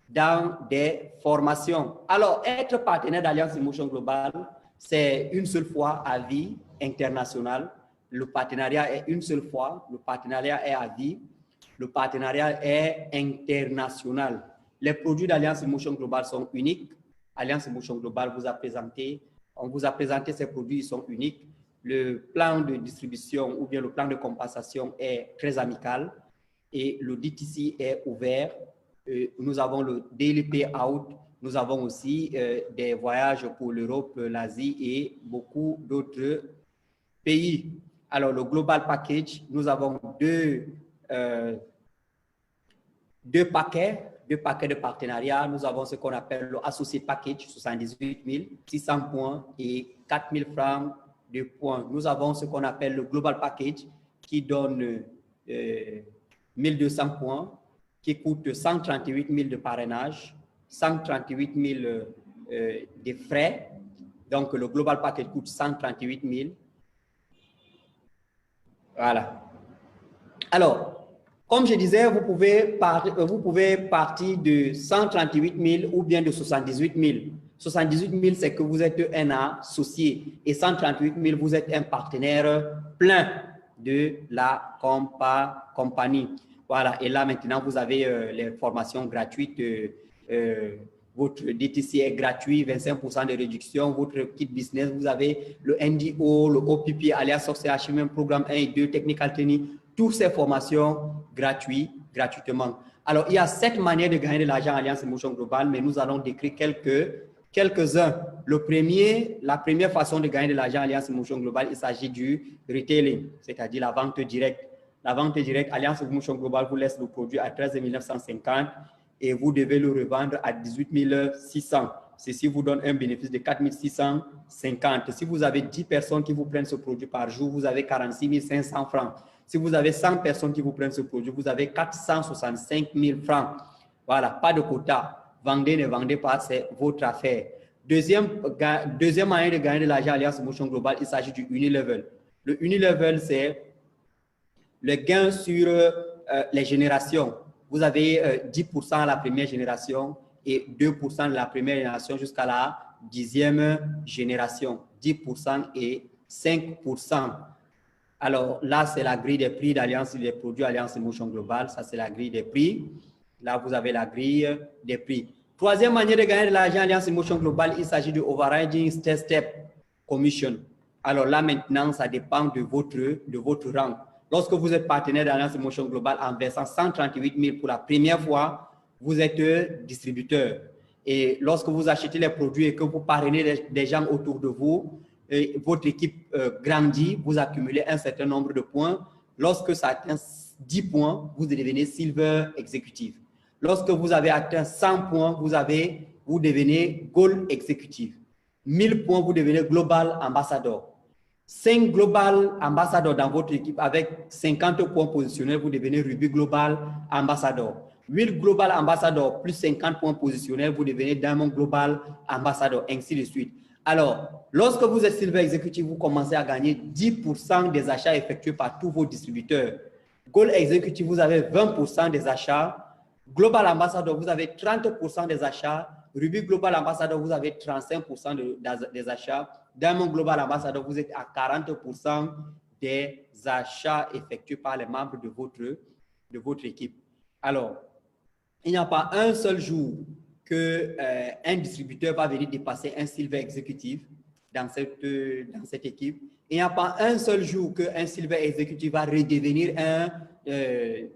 dans des formations. Alors, être partenaire d'Alliance Emotion Global, c'est une seule fois à vie, international. Le partenariat est une seule fois. Le partenariat est à vie. Le partenariat est international. Les produits d'Alliance Emotion Global sont uniques. Alliance Emotion Global vous a présenté, on vous a présenté ces produits, ils sont uniques. Le plan de distribution ou bien le plan de compensation est très amical et le DTC est ouvert. Nous avons le Daily Payout, nous avons aussi des voyages pour l'Europe, l'Asie et beaucoup d'autres pays. Alors, le Global Package, nous avons deux paquets de partenariat. Nous avons ce qu'on appelle le Associate Package, 78 600 points et 4 000 francs de points. Nous avons ce qu'on appelle le Global Package qui donne 1200 points, qui coûte 138 000 de parrainage, 138 000 de frais. Donc, le Global Package coûte 138 000. Voilà. Alors, comme je disais, vous pouvez partir de 138 000 ou bien de 78 000. 78 000, c'est que vous êtes un associé et 138 000, vous êtes un partenaire plein de la compagnie. Voilà, et là maintenant, vous avez les formations gratuites. Votre DTC est gratuit, 25% de réduction. Votre kit business, vous avez le NDO, le OPP, alias Source HMM, programme 1 et 2, Technical Training. Toutes ces formations gratuitement. Alors, il y a 7 manières de gagner de l'argent en Alliance Motion Global, mais nous allons décrire quelques-uns. La première façon de gagner de l'argent en Alliance Motion Global, il s'agit du retailing, c'est-à-dire la vente directe. La vente directe, Alliance Motion Global vous laisse le produit à 13 950 et vous devez le revendre à 18 600. Ceci vous donne un bénéfice de 4 650. Si vous avez 10 personnes qui vous prennent ce produit par jour, vous avez 46 500 francs. Si vous avez 100 personnes qui vous prennent ce produit, vous avez 465 000 francs. Voilà, pas de quota. Vendez, ne vendez pas, c'est votre affaire. Deuxième moyen de gagner de l'argent à Alliance Motion Global, il s'agit du Unilevel. Le Unilevel, c'est le gain sur les générations. Vous avez 10% à la première génération et 2% de la première génération jusqu'à la 10e génération. 10% et 5%. Alors là, c'est la grille des prix d'Alliance des produits Alliance Motion Global. Ça, c'est la grille des prix. Là, vous avez la grille des prix. Troisième manière de gagner de l'argent Alliance Motion Global, il s'agit de Overriding Step Commission. Alors là, maintenant, ça dépend de votre rang. Lorsque vous êtes partenaire d'Alliance Motion Global en versant 138 000 pour la première fois, vous êtes distributeur. Et lorsque vous achetez les produits et que vous parrainez des gens autour de vous, et votre équipe grandit, vous accumulez un certain nombre de points. Lorsque ça atteint 10 points, vous devenez Silver Executive. Lorsque vous avez atteint 100 points, vous devenez Gold Executive. 1000 points, vous devenez Global Ambassador. 5 Global Ambassador dans votre équipe avec 50 points positionnels, vous devenez Ruby Global Ambassador. 8 Global Ambassador plus 50 points positionnels, vous devenez Diamond Global Ambassador, ainsi de suite. Alors, lorsque vous êtes Silver Executive, vous commencez à gagner 10% des achats effectués par tous vos distributeurs. Gold Executive, vous avez 20% des achats. Global Ambassador, vous avez 30% des achats. Ruby Global Ambassador, vous avez 35% des achats. Diamond Global Ambassador, vous êtes à 40% des achats effectués par les membres de votre équipe. Alors, il n'y a pas un seul jour qu'un distributeur va venir dépasser un Silver Executive dans cette équipe. Il n'y a pas un seul jour qu'un Silver Executive va redevenir un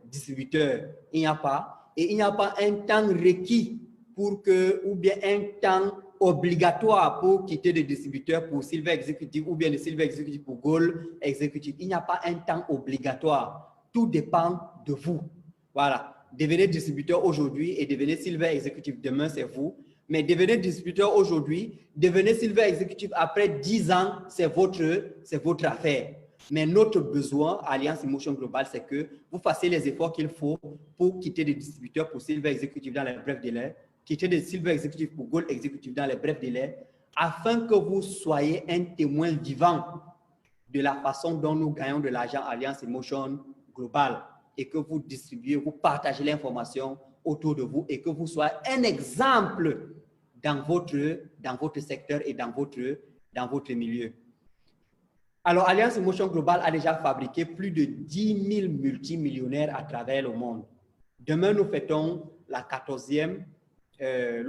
distributeur. Il n'y a pas. Et il n'y a pas un temps requis ou bien un temps obligatoire pour quitter le distributeur pour Silver Executive ou bien le Silver Executive pour Gold Executive. Il n'y a pas un temps obligatoire. Tout dépend de vous. Voilà. Devenez distributeur aujourd'hui et devenez Silver Executive demain, c'est vous. Mais devenez distributeur aujourd'hui, devenez Silver Executive après 10 ans, c'est votre affaire. Mais notre besoin, Alliance Motion Global, c'est que vous fassiez les efforts qu'il faut pour quitter des distributeurs pour Silver Executive dans les brefs délais, quitter des Silver Executive pour Gold Executive dans les brefs délais, afin que vous soyez un témoin vivant de la façon dont nous gagnons de l'argent Alliance Motion Global et que vous distribuez, vous partagez l'information autour de vous et que vous soyez un exemple dans votre secteur et dans votre milieu. Alors, Alliance Motion Global a déjà fabriqué plus de 10 000 multimillionnaires à travers le monde. Demain, nous fêtons le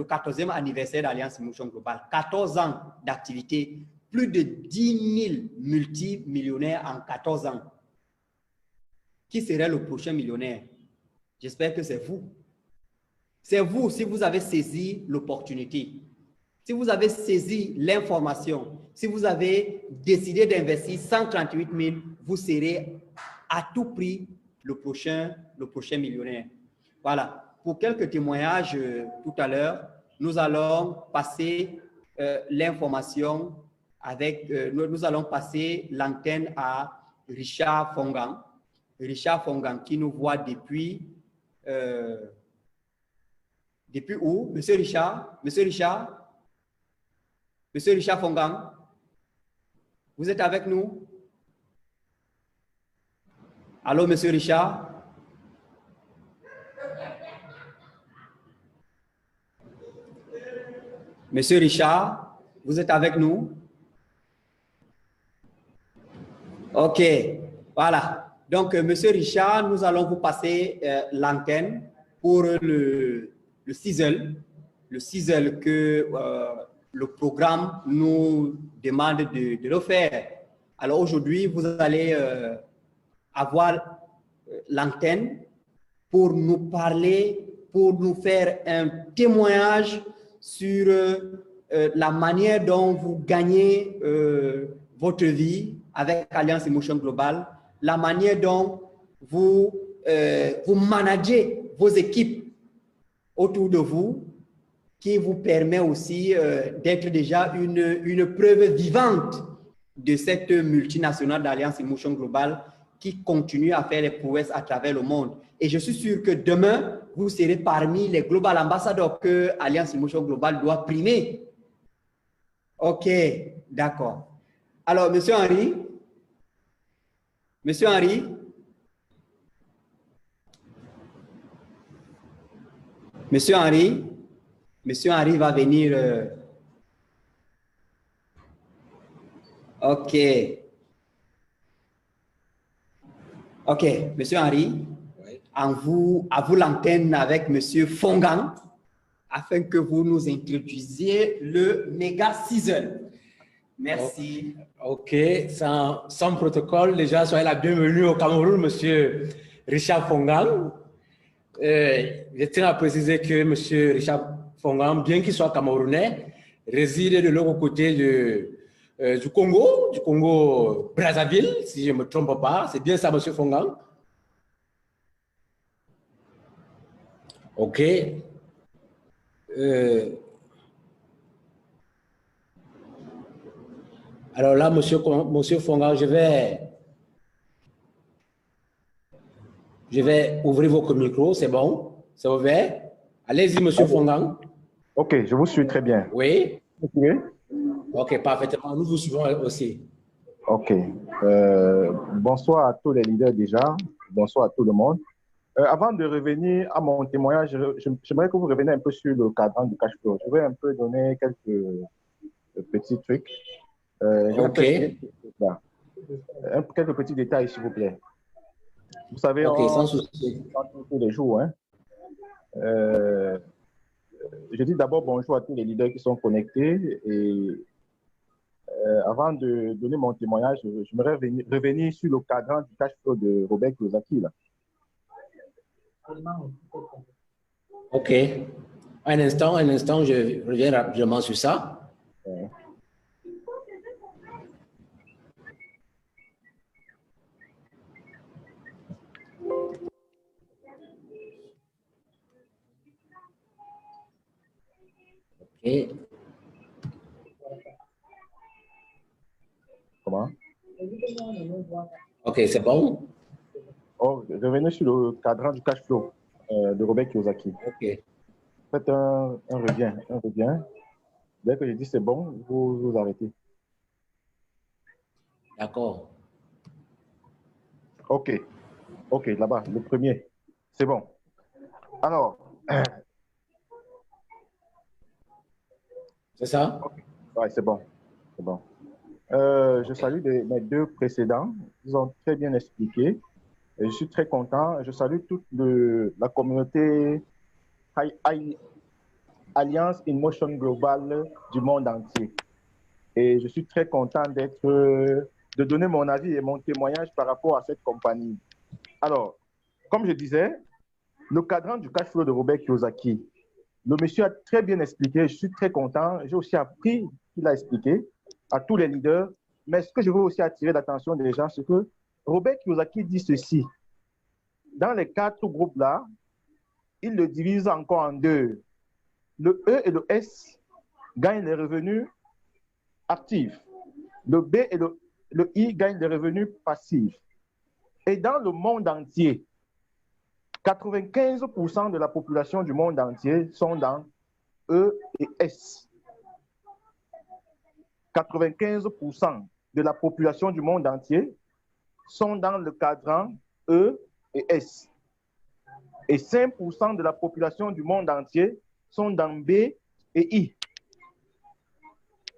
14e anniversaire d'Alliance Motion Global. 14 ans d'activité, plus de 10 000 multimillionnaires en 14 ans. Qui serait le prochain millionnaire? J'espère que c'est vous. C'est vous si vous avez saisi l'opportunité. Si vous avez saisi l'information, si vous avez décidé d'investir 138 000, vous serez à tout prix le prochain millionnaire. Voilà. Pour quelques témoignages tout à l'heure, nous allons passer l'information nous allons passer l'antenne à Richard Fongan. Richard Fongan qui nous voit depuis où? Monsieur Richard Fongan, vous êtes avec nous? Allô, Monsieur Richard? Monsieur Richard, vous êtes avec nous? OK, voilà. Donc, Monsieur Richard, nous allons vous passer l'antenne pour le CISL. Le CISL que le programme nous demande de le faire. Alors aujourd'hui, vous allez avoir l'antenne pour nous parler, pour nous faire un témoignage sur la manière dont vous gagnez votre vie avec Alliance Emotion Global, la manière dont vous, vous managez vos équipes autour de vous, qui vous permet aussi d'être déjà une preuve vivante de cette multinationale d'Alliance Emotion Global qui continue à faire les prouesses à travers le monde. Et je suis sûr que demain, vous serez parmi les Global Ambassadors que Alliance Emotion Global doit primer. OK, d'accord. Alors, Monsieur Henry, Monsieur Henry, Monsieur Henry, Monsieur Henry va venir. OK. OK, Monsieur Henry, oui. À vous l'antenne avec Monsieur Fongang, afin que vous nous introduisiez le méga season. Merci. OK, sans protocole, déjà, soyez la bienvenue au Cameroun, Monsieur Richard Fongang. Je tiens à préciser que Monsieur Richard Fongang, bien qu'il soit camerounais, réside de l'autre côté du Congo Brazzaville, si je ne me trompe pas. C'est bien ça, Monsieur Fongang? OK. Alors là, Monsieur Fongang, je vais ouvrir votre micro, c'est bon? C'est ouvert? Allez-y, Monsieur Fongang. OK, je vous suis très bien. Oui? Oui. OK, parfaitement. Nous vous suivons aussi. OK. Bonsoir à tous les leaders déjà. Bonsoir à tout le monde. Avant de revenir à mon témoignage, j'aimerais que vous reveniez un peu sur le cadran du cash flow. Je vais un peu donner quelques petits trucs. OK. Quelques petits détails, s'il vous plaît. Vous savez, OK, sans souci. Tous les jours, hein. Je dis d'abord bonjour à tous les leaders qui sont connectés et avant de donner mon témoignage, j'aimerais revenir sur le cadran du cash flow de Robert Kiyosaki. Là. OK. Un instant, je reviens rapidement sur ça. Ouais. OK. Comment? OK, c'est bon? Oh, revenez sur le cadran du cash flow de Robert Kiyosaki. OK. Faites un revient. Dès que je dis c'est bon, vous arrêtez. D'accord. OK, là-bas, le premier. C'est bon. Alors. C'est ça? Okay. Ouais, c'est bon. Je salue mes deux précédents. Ils ont très bien expliqué. Et je suis très content. Je salue toute la communauté Alliance Emotion Global du monde entier. Et je suis très content de donner mon avis et mon témoignage par rapport à cette compagnie. Alors, comme je disais, le cadran du cash flow de Robert Kiyosaki, le monsieur a très bien expliqué. Je suis très content. J'ai aussi appris qu'il a expliqué à tous les leaders. Mais ce que je veux aussi attirer l'attention des gens, c'est que Robert Kiyosaki dit ceci. Dans les 4 groupes-là, il le divise encore en 2. Le E et le S gagnent les revenus actifs. Le B et le I gagnent les revenus passifs. Et dans le monde entier, 95% de la population du monde entier sont dans E et S. 95% de la population du monde entier sont dans le cadran E et S. Et 5% de la population du monde entier sont dans B et I.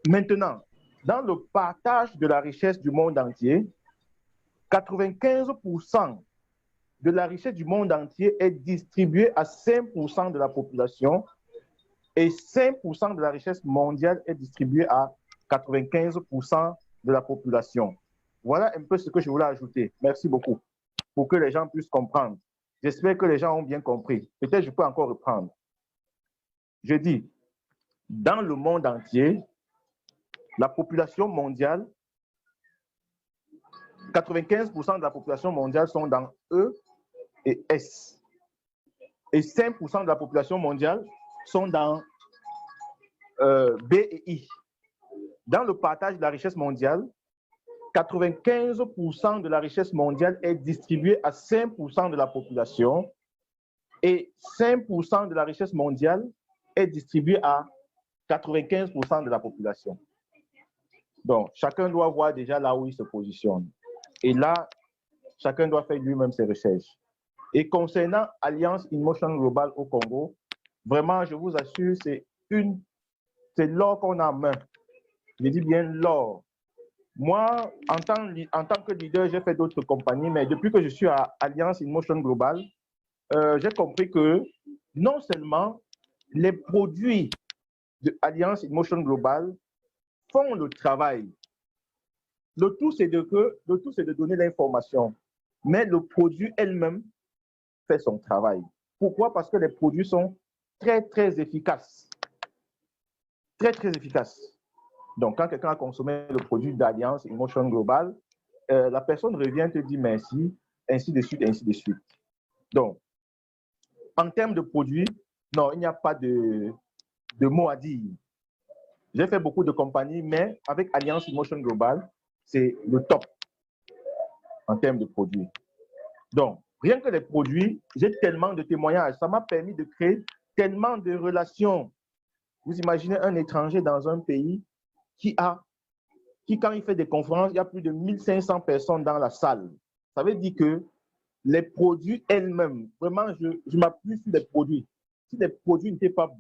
Maintenant, dans le partage de la richesse du monde entier, 95% de la richesse du monde entier est distribuée à 5% de la population et 5% de la richesse mondiale est distribuée à 95% de la population. Voilà un peu ce que je voulais ajouter. Merci beaucoup pour que les gens puissent comprendre. J'espère que les gens ont bien compris. Peut-être je peux encore reprendre. Je dis, dans le monde entier, la population mondiale, 95% de la population mondiale sont dans E et S. Et 5% de la population mondiale sont dans B et I. Dans le partage de la richesse mondiale, 95% de la richesse mondiale est distribuée à 5% de la population et 5% de la richesse mondiale est distribuée à 95% de la population. Donc, chacun doit voir déjà là où il se positionne. Et là, chacun doit faire lui-même ses recherches. Et concernant Alliance InMotion Global au Congo, vraiment, je vous assure, c'est l'or qu'on a en main. Je dis bien l'or. Moi, en tant que leader, j'ai fait d'autres compagnies, mais depuis que je suis à Alliance InMotion Global, j'ai compris que non seulement les produits de Alliance InMotion Global font le travail. Le tout, c'est de donner l'information, mais le produit elle-même fait son travail. Pourquoi? Parce que les produits sont très, très efficaces. Très, très efficaces. Donc, quand quelqu'un a consommé le produit d'Alliance InMotion Global, la personne revient te dire merci, ainsi de suite, ainsi de suite. Donc, en termes de produits, non, il n'y a pas de mots à dire. J'ai fait beaucoup de compagnies, mais avec Alliance InMotion Global, c'est le top en termes de produits. Donc, rien que les produits, j'ai tellement de témoignages. Ça m'a permis de créer tellement de relations. Vous imaginez un étranger dans un pays qui, quand il fait des conférences, il y a plus de 1500 personnes dans la salle. Ça veut dire que les produits elles-mêmes, vraiment, je m'appuie sur les produits. Si les produits n'étaient pas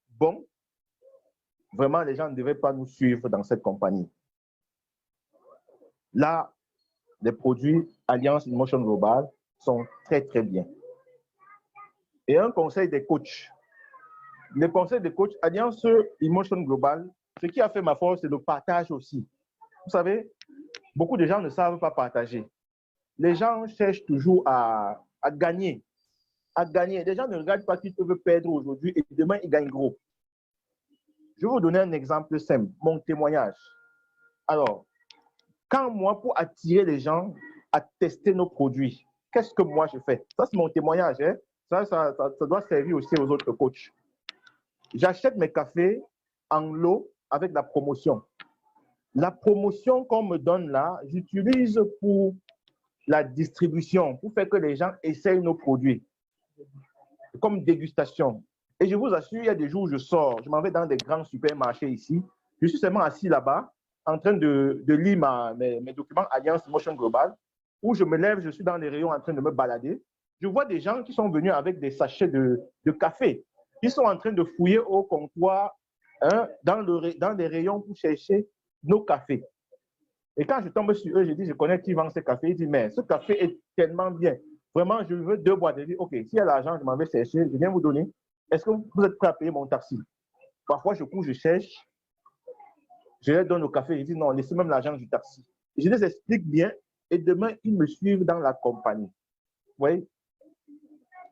bons, vraiment, les gens ne devaient pas nous suivre dans cette compagnie. Là, les produits Alliance InMotion Global sont très, très bien. Et un conseil des coachs. Le conseil des coachs, Alliance InMotion Global, ce qui a fait ma force, c'est le partage aussi. Vous savez, beaucoup de gens ne savent pas partager. Les gens cherchent toujours à gagner. À gagner. Les gens ne regardent pas qu'ils peuvent perdre aujourd'hui et demain, ils gagnent gros. Je vais vous donner un exemple simple, mon témoignage. Alors, quand moi, pour attirer les gens à tester nos produits, qu'est-ce que moi je fais? Ça, c'est mon témoignage. Hein? Ça doit servir aussi aux autres coachs. J'achète mes cafés en lot avec la promotion. La promotion qu'on me donne là, j'utilise pour la distribution, pour faire que les gens essayent nos produits, comme dégustation. Et je vous assure, il y a des jours où je sors, je m'en vais dans des grands supermarchés ici, je suis seulement assis là-bas, en train de lire mes documents Alliance InMotion Global, où je me lève, je suis dans les rayons en train de me balader. Je vois des gens qui sont venus avec des sachets de café. Ils sont en train de fouiller au comptoir, hein, dans les rayons pour chercher nos cafés. Et quand je tombe sur eux, je dis, je connais qui vend ce café. Ils disent, mais ce café est tellement bien. Vraiment, je veux 2 boîtes. Je dis, OK, s'il y a l'argent, je m'en vais chercher, je viens vous donner. Est-ce que vous êtes prêt à payer mon taxi? Parfois, je cours, je cherche. Je leur donne le café. Je dis, non, laissez même l'argent du taxi. Je les explique bien. Et demain, ils me suivent dans la compagnie. Vous voyez?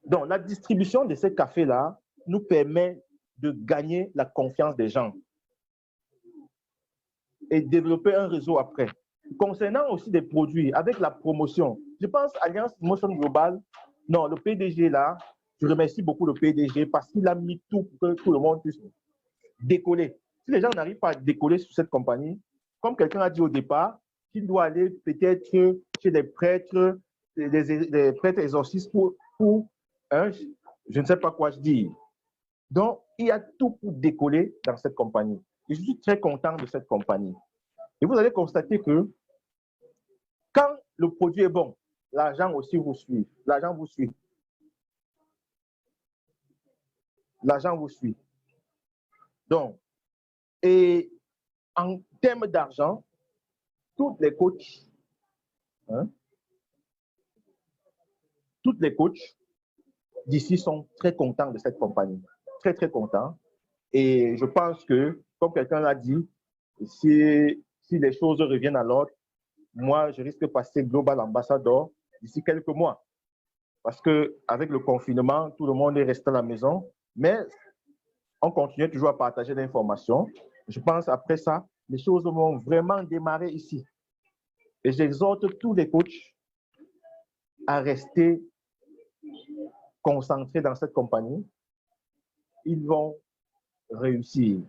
Donc, la distribution de ces cafés-là nous permet de gagner la confiance des gens et développer un réseau après. Concernant aussi des produits, avec la promotion, je pense Alliance InMotion Global, non, le PDG là, je remercie beaucoup le PDG parce qu'il a mis tout pour que tout le monde puisse décoller. Si les gens n'arrivent pas à décoller sur cette compagnie, comme quelqu'un a dit au départ, qu'il doit aller peut-être chez des prêtres, des prêtres exorcistes pour je ne sais pas quoi je dis. Donc, il y a tout pour décoller dans cette compagnie. Et je suis très content de cette compagnie. Et vous allez constater que quand le produit est bon, l'argent aussi vous suit. L'argent vous suit. L'argent vous suit. Donc, et en termes d'argent, tous les coachs hein, toutes les coachs d'ici sont très contents de cette compagnie. Très, très contents. Et je pense que, comme quelqu'un l'a dit, si les choses reviennent à l'ordre, moi, je risque de passer Global Ambassador d'ici quelques mois. Parce qu'avec le confinement, tout le monde est resté à la maison, mais on continue toujours à partager l'information. Je pense après ça, les choses vont vraiment démarrer ici. Et j'exhorte tous les coachs à rester concentrés dans cette compagnie. Ils vont réussir.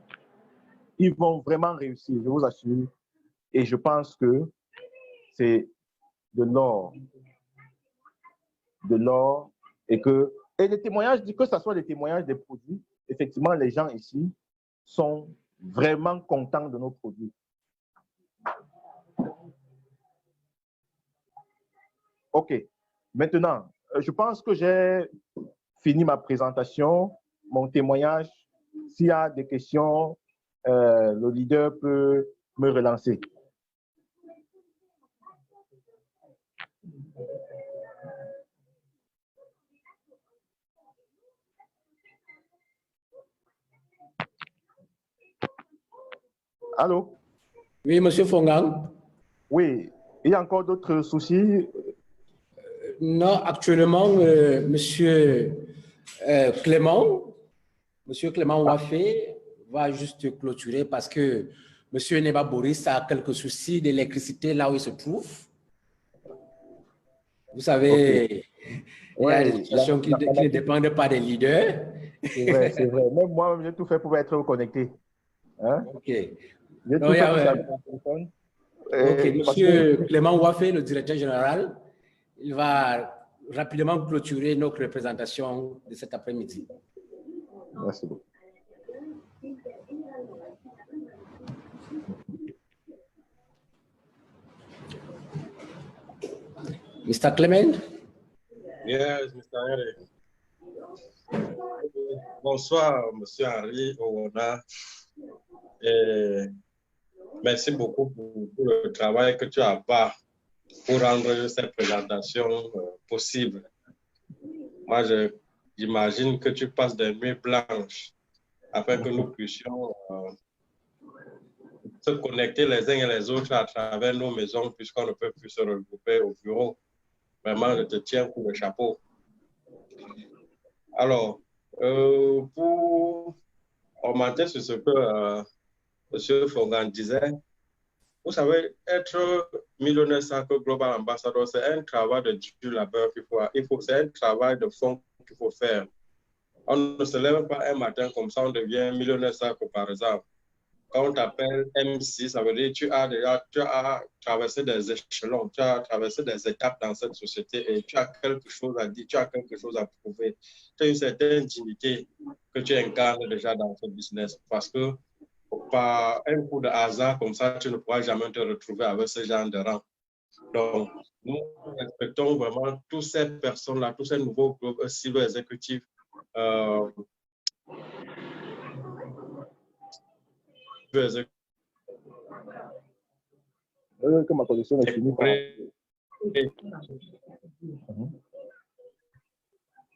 Ils vont vraiment réussir, je vous assure. Et je pense que c'est de l'or. De l'or. Et les témoignages, que ce soit les témoignages des produits, effectivement, les gens ici sont vraiment contents de nos produits. OK. Maintenant, je pense que j'ai fini ma présentation, mon témoignage. S'il y a des questions, le leader peut me relancer. Allô? Oui, Monsieur Fongang. Oui, il y a encore d'autres soucis? Non, actuellement, Monsieur Clément Wafé va juste clôturer parce que Monsieur Neba Boris a quelques soucis d'électricité là où il se trouve. Vous savez, il y a des situations qui ne dépendent pas des leaders. C'est vrai, c'est vrai. Même moi, j'ai tout fait pour être connecté. Hein? OK. J'ai Non, tout fait pour ça mon téléphone. OK, Monsieur Clément Wafé, le directeur général, il va rapidement clôturer notre représentation de cet après-midi. Merci beaucoup. Mr. Clement? Yes, Mr. Henry. Bonsoir, Monsieur Henry Owona. Et merci beaucoup pour le travail que tu as fait pour rendre cette présentation possible. Moi, j'imagine que tu passes des nuits blanches afin que nous puissions se connecter les uns et les autres à travers nos maisons puisqu'on ne peut plus se regrouper au bureau. Vraiment, je te tiens pour le chapeau. Alors, pour augmenter sur ce que M. Fongan disait, vous savez, être millionnaire sans que Global Ambassador, c'est un travail de dur labeur c'est un travail de fond qu'il faut faire. On ne se lève pas un matin comme ça, on devient millionnaire sans que, par exemple. Quand on t'appelle MC, ça veut dire que tu as traversé des échelons, tu as traversé des étapes dans cette société et tu as quelque chose à dire, tu as quelque chose à prouver. Tu as une certaine dignité que tu incarnes déjà dans ce business parce que par un coup de hasard comme ça, tu ne pourras jamais te retrouver avec ce genre de rang. Donc, nous respectons vraiment toutes ces personnes-là, tous ces nouveaux cibles exécutifs. Que ma connexion est finie.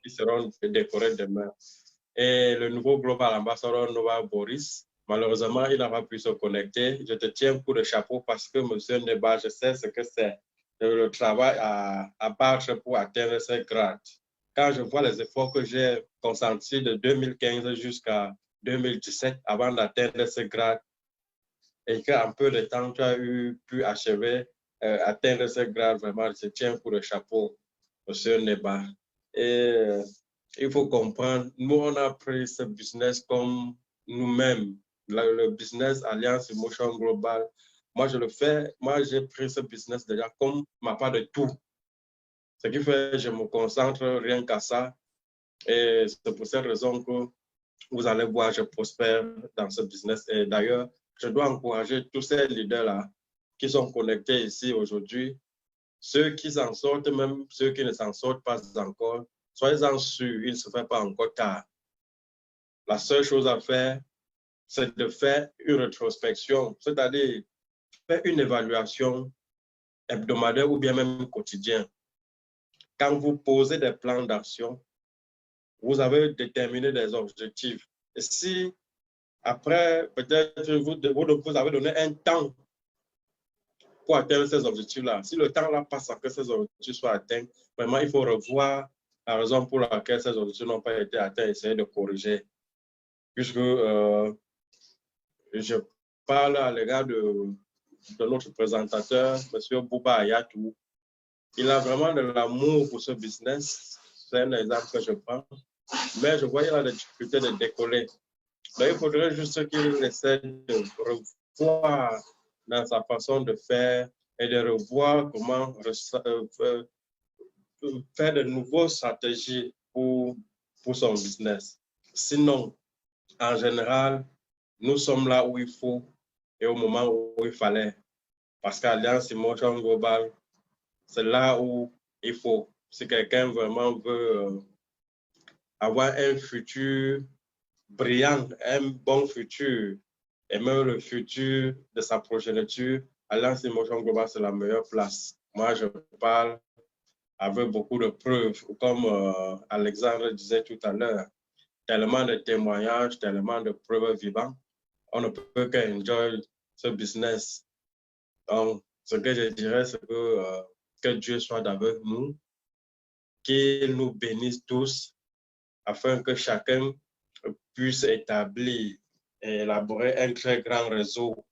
Qui seront décorés demain. Et le nouveau Global Ambassador Nova Boris, malheureusement, il n'a pas pu se connecter. Je te tiens pour le chapeau parce que M. Neba, je sais ce que c'est le travail à battre pour atteindre ces grades. Quand je vois les efforts que j'ai consentis de 2015 jusqu'à 2017 avant d'atteindre ce grade, et qu'en peu de temps, tu as pu achever, atteindre ce grade, vraiment, je tiens pour le chapeau, M. Neba. Et il faut comprendre, nous, on a pris ce business comme nous-mêmes, le business Alliance Emotion Global. Moi, je le fais, moi, j'ai pris ce business déjà comme ma part de tout. Ce qui fait que je me concentre rien qu'à ça. Et c'est pour cette raison que vous allez voir, je prospère dans ce business. Et d'ailleurs, je dois encourager tous ces leaders-là qui sont connectés ici aujourd'hui, ceux qui s'en sortent, même ceux qui ne s'en sortent pas encore, soyez-en sûrs, il ne se fait pas encore tard. La seule chose à faire, c'est de faire une rétrospection, c'est-à-dire faire une évaluation hebdomadaires ou bien même quotidiens. Quand vous posez des plans d'action, vous avez déterminé des objectifs. Et si après, peut-être vous avez donné un temps pour atteindre ces objectifs-là, si le temps là passe à que ces objectifs soient atteints, vraiment, il faut revoir la raison pour laquelle ces objectifs n'ont pas été atteints et essayer de corriger. Puisque je parle à l'égard de notre présentateur, M. Bouba Ayatou. Il a vraiment de l'amour pour ce business. C'est un exemple que je prends. Mais je vois qu'il a des difficultés de décoller. Donc, il faudrait juste qu'il essaie de revoir dans sa façon de faire et de revoir comment faire de nouvelles stratégies pour son business. Sinon, en général, nous sommes là où il faut et au moment où il fallait. Parce qu'Alliance Motion Global, c'est là où il faut. Si quelqu'un vraiment veut avoir un futur brillant, un bon futur, et même le futur de sa progéniture, Alliance Motion Global, c'est la meilleure place. Moi, je parle avec beaucoup de preuves, comme Alexandre disait tout à l'heure, tellement de témoignages, tellement de preuves vivantes. On ne peut qu'enjoy ce business. Donc, ce que je dirais, c'est que Dieu soit avec nous, qu'il nous bénisse tous, afin que chacun puisse établir et élaborer un très grand réseau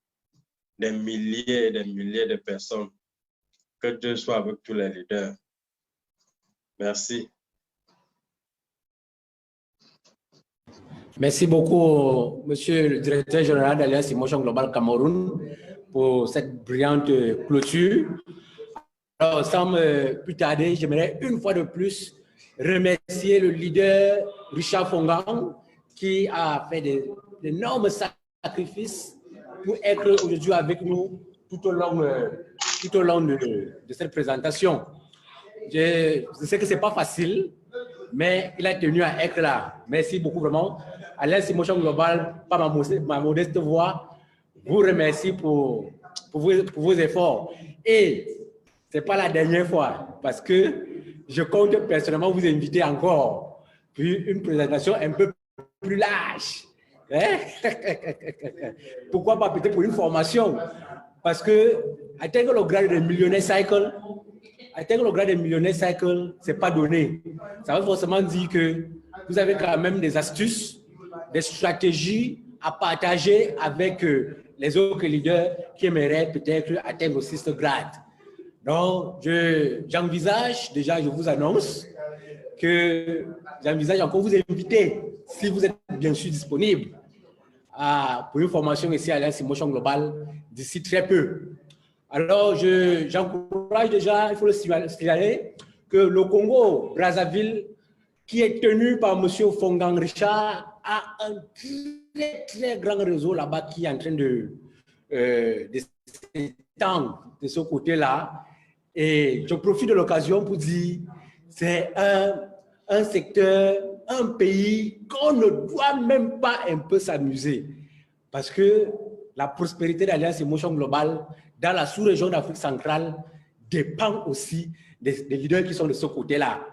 des milliers et des milliers de personnes. Que Dieu soit avec tous les leaders. Merci. Merci beaucoup, Monsieur le Directeur Général d'Alliance Motion Global Cameroun, pour cette brillante clôture. Alors, sans plus tarder, j'aimerais une fois de plus remercier le leader Richard Fongang, qui a fait d'énormes sacrifices pour être aujourd'hui avec nous tout au long de cette présentation. Je sais que ce n'est pas facile, mais il a tenu à être là. Merci beaucoup vraiment. Alliance Motion Global, par ma modeste voix, vous remercie pour vos efforts. Et ce n'est pas la dernière fois, parce que je compte personnellement vous inviter encore pour une présentation un peu plus large. Hein? Pourquoi pas peut-être pour une formation? Parce que atteindre le grade de millionnaire cycle, ce n'est pas donné. Ça veut forcément dire que vous avez quand même des astuces, des stratégies à partager avec les autres leaders qui aimeraient peut-être atteindre aussi ce grade. Donc, j'envisage, déjà, je vous annonce que j'envisage encore vous inviter, si vous êtes bien sûr disponible, pour une formation ici à Alliance Motion Global d'ici très peu. Alors, j'encourage déjà, il faut le signaler, que le Congo, Brazzaville, qui est tenu par M. Fongang Richard, a un très, très grand réseau là-bas qui est en train de s'étendre de ce côté-là. Et je profite de l'occasion pour dire, c'est un secteur, un pays qu'on ne doit même pas un peu s'amuser. Parce que la prospérité d'Alliance Motion Global dans la sous-région d'Afrique centrale dépend aussi des leaders qui sont de ce côté-là.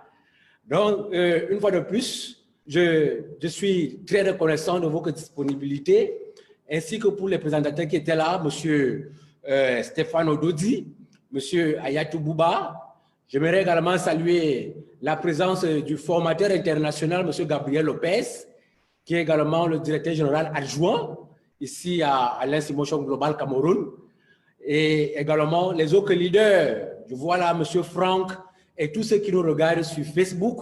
Donc, une fois de plus, je suis très reconnaissant de votre disponibilité, ainsi que pour les présentateurs qui étaient là, M. Stéphane Ododi, M. Ayatou Bouba. J'aimerais également saluer la présence du formateur international, M. Gabriel Lopez, qui est également le directeur général adjoint ici à Alliance Motion Global Cameroun, et également les autres leaders. Je vois là M. Franck et tous ceux qui nous regardent sur Facebook.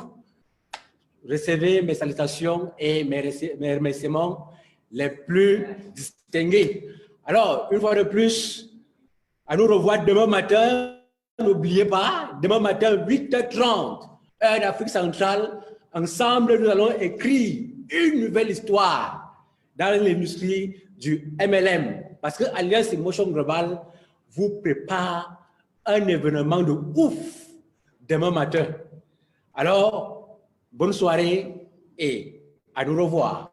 Recevez mes salutations et mes remerciements les plus distingués. Alors, une fois de plus, à nous revoir demain matin. N'oubliez pas, demain matin, 8h30, heure d'Afrique centrale, ensemble, nous allons écrire une nouvelle histoire dans l'industrie du MLM. Parce que Alliance Motion Global vous prépare un événement de ouf demain matin. Alors, bonne soirée et à nous revoir.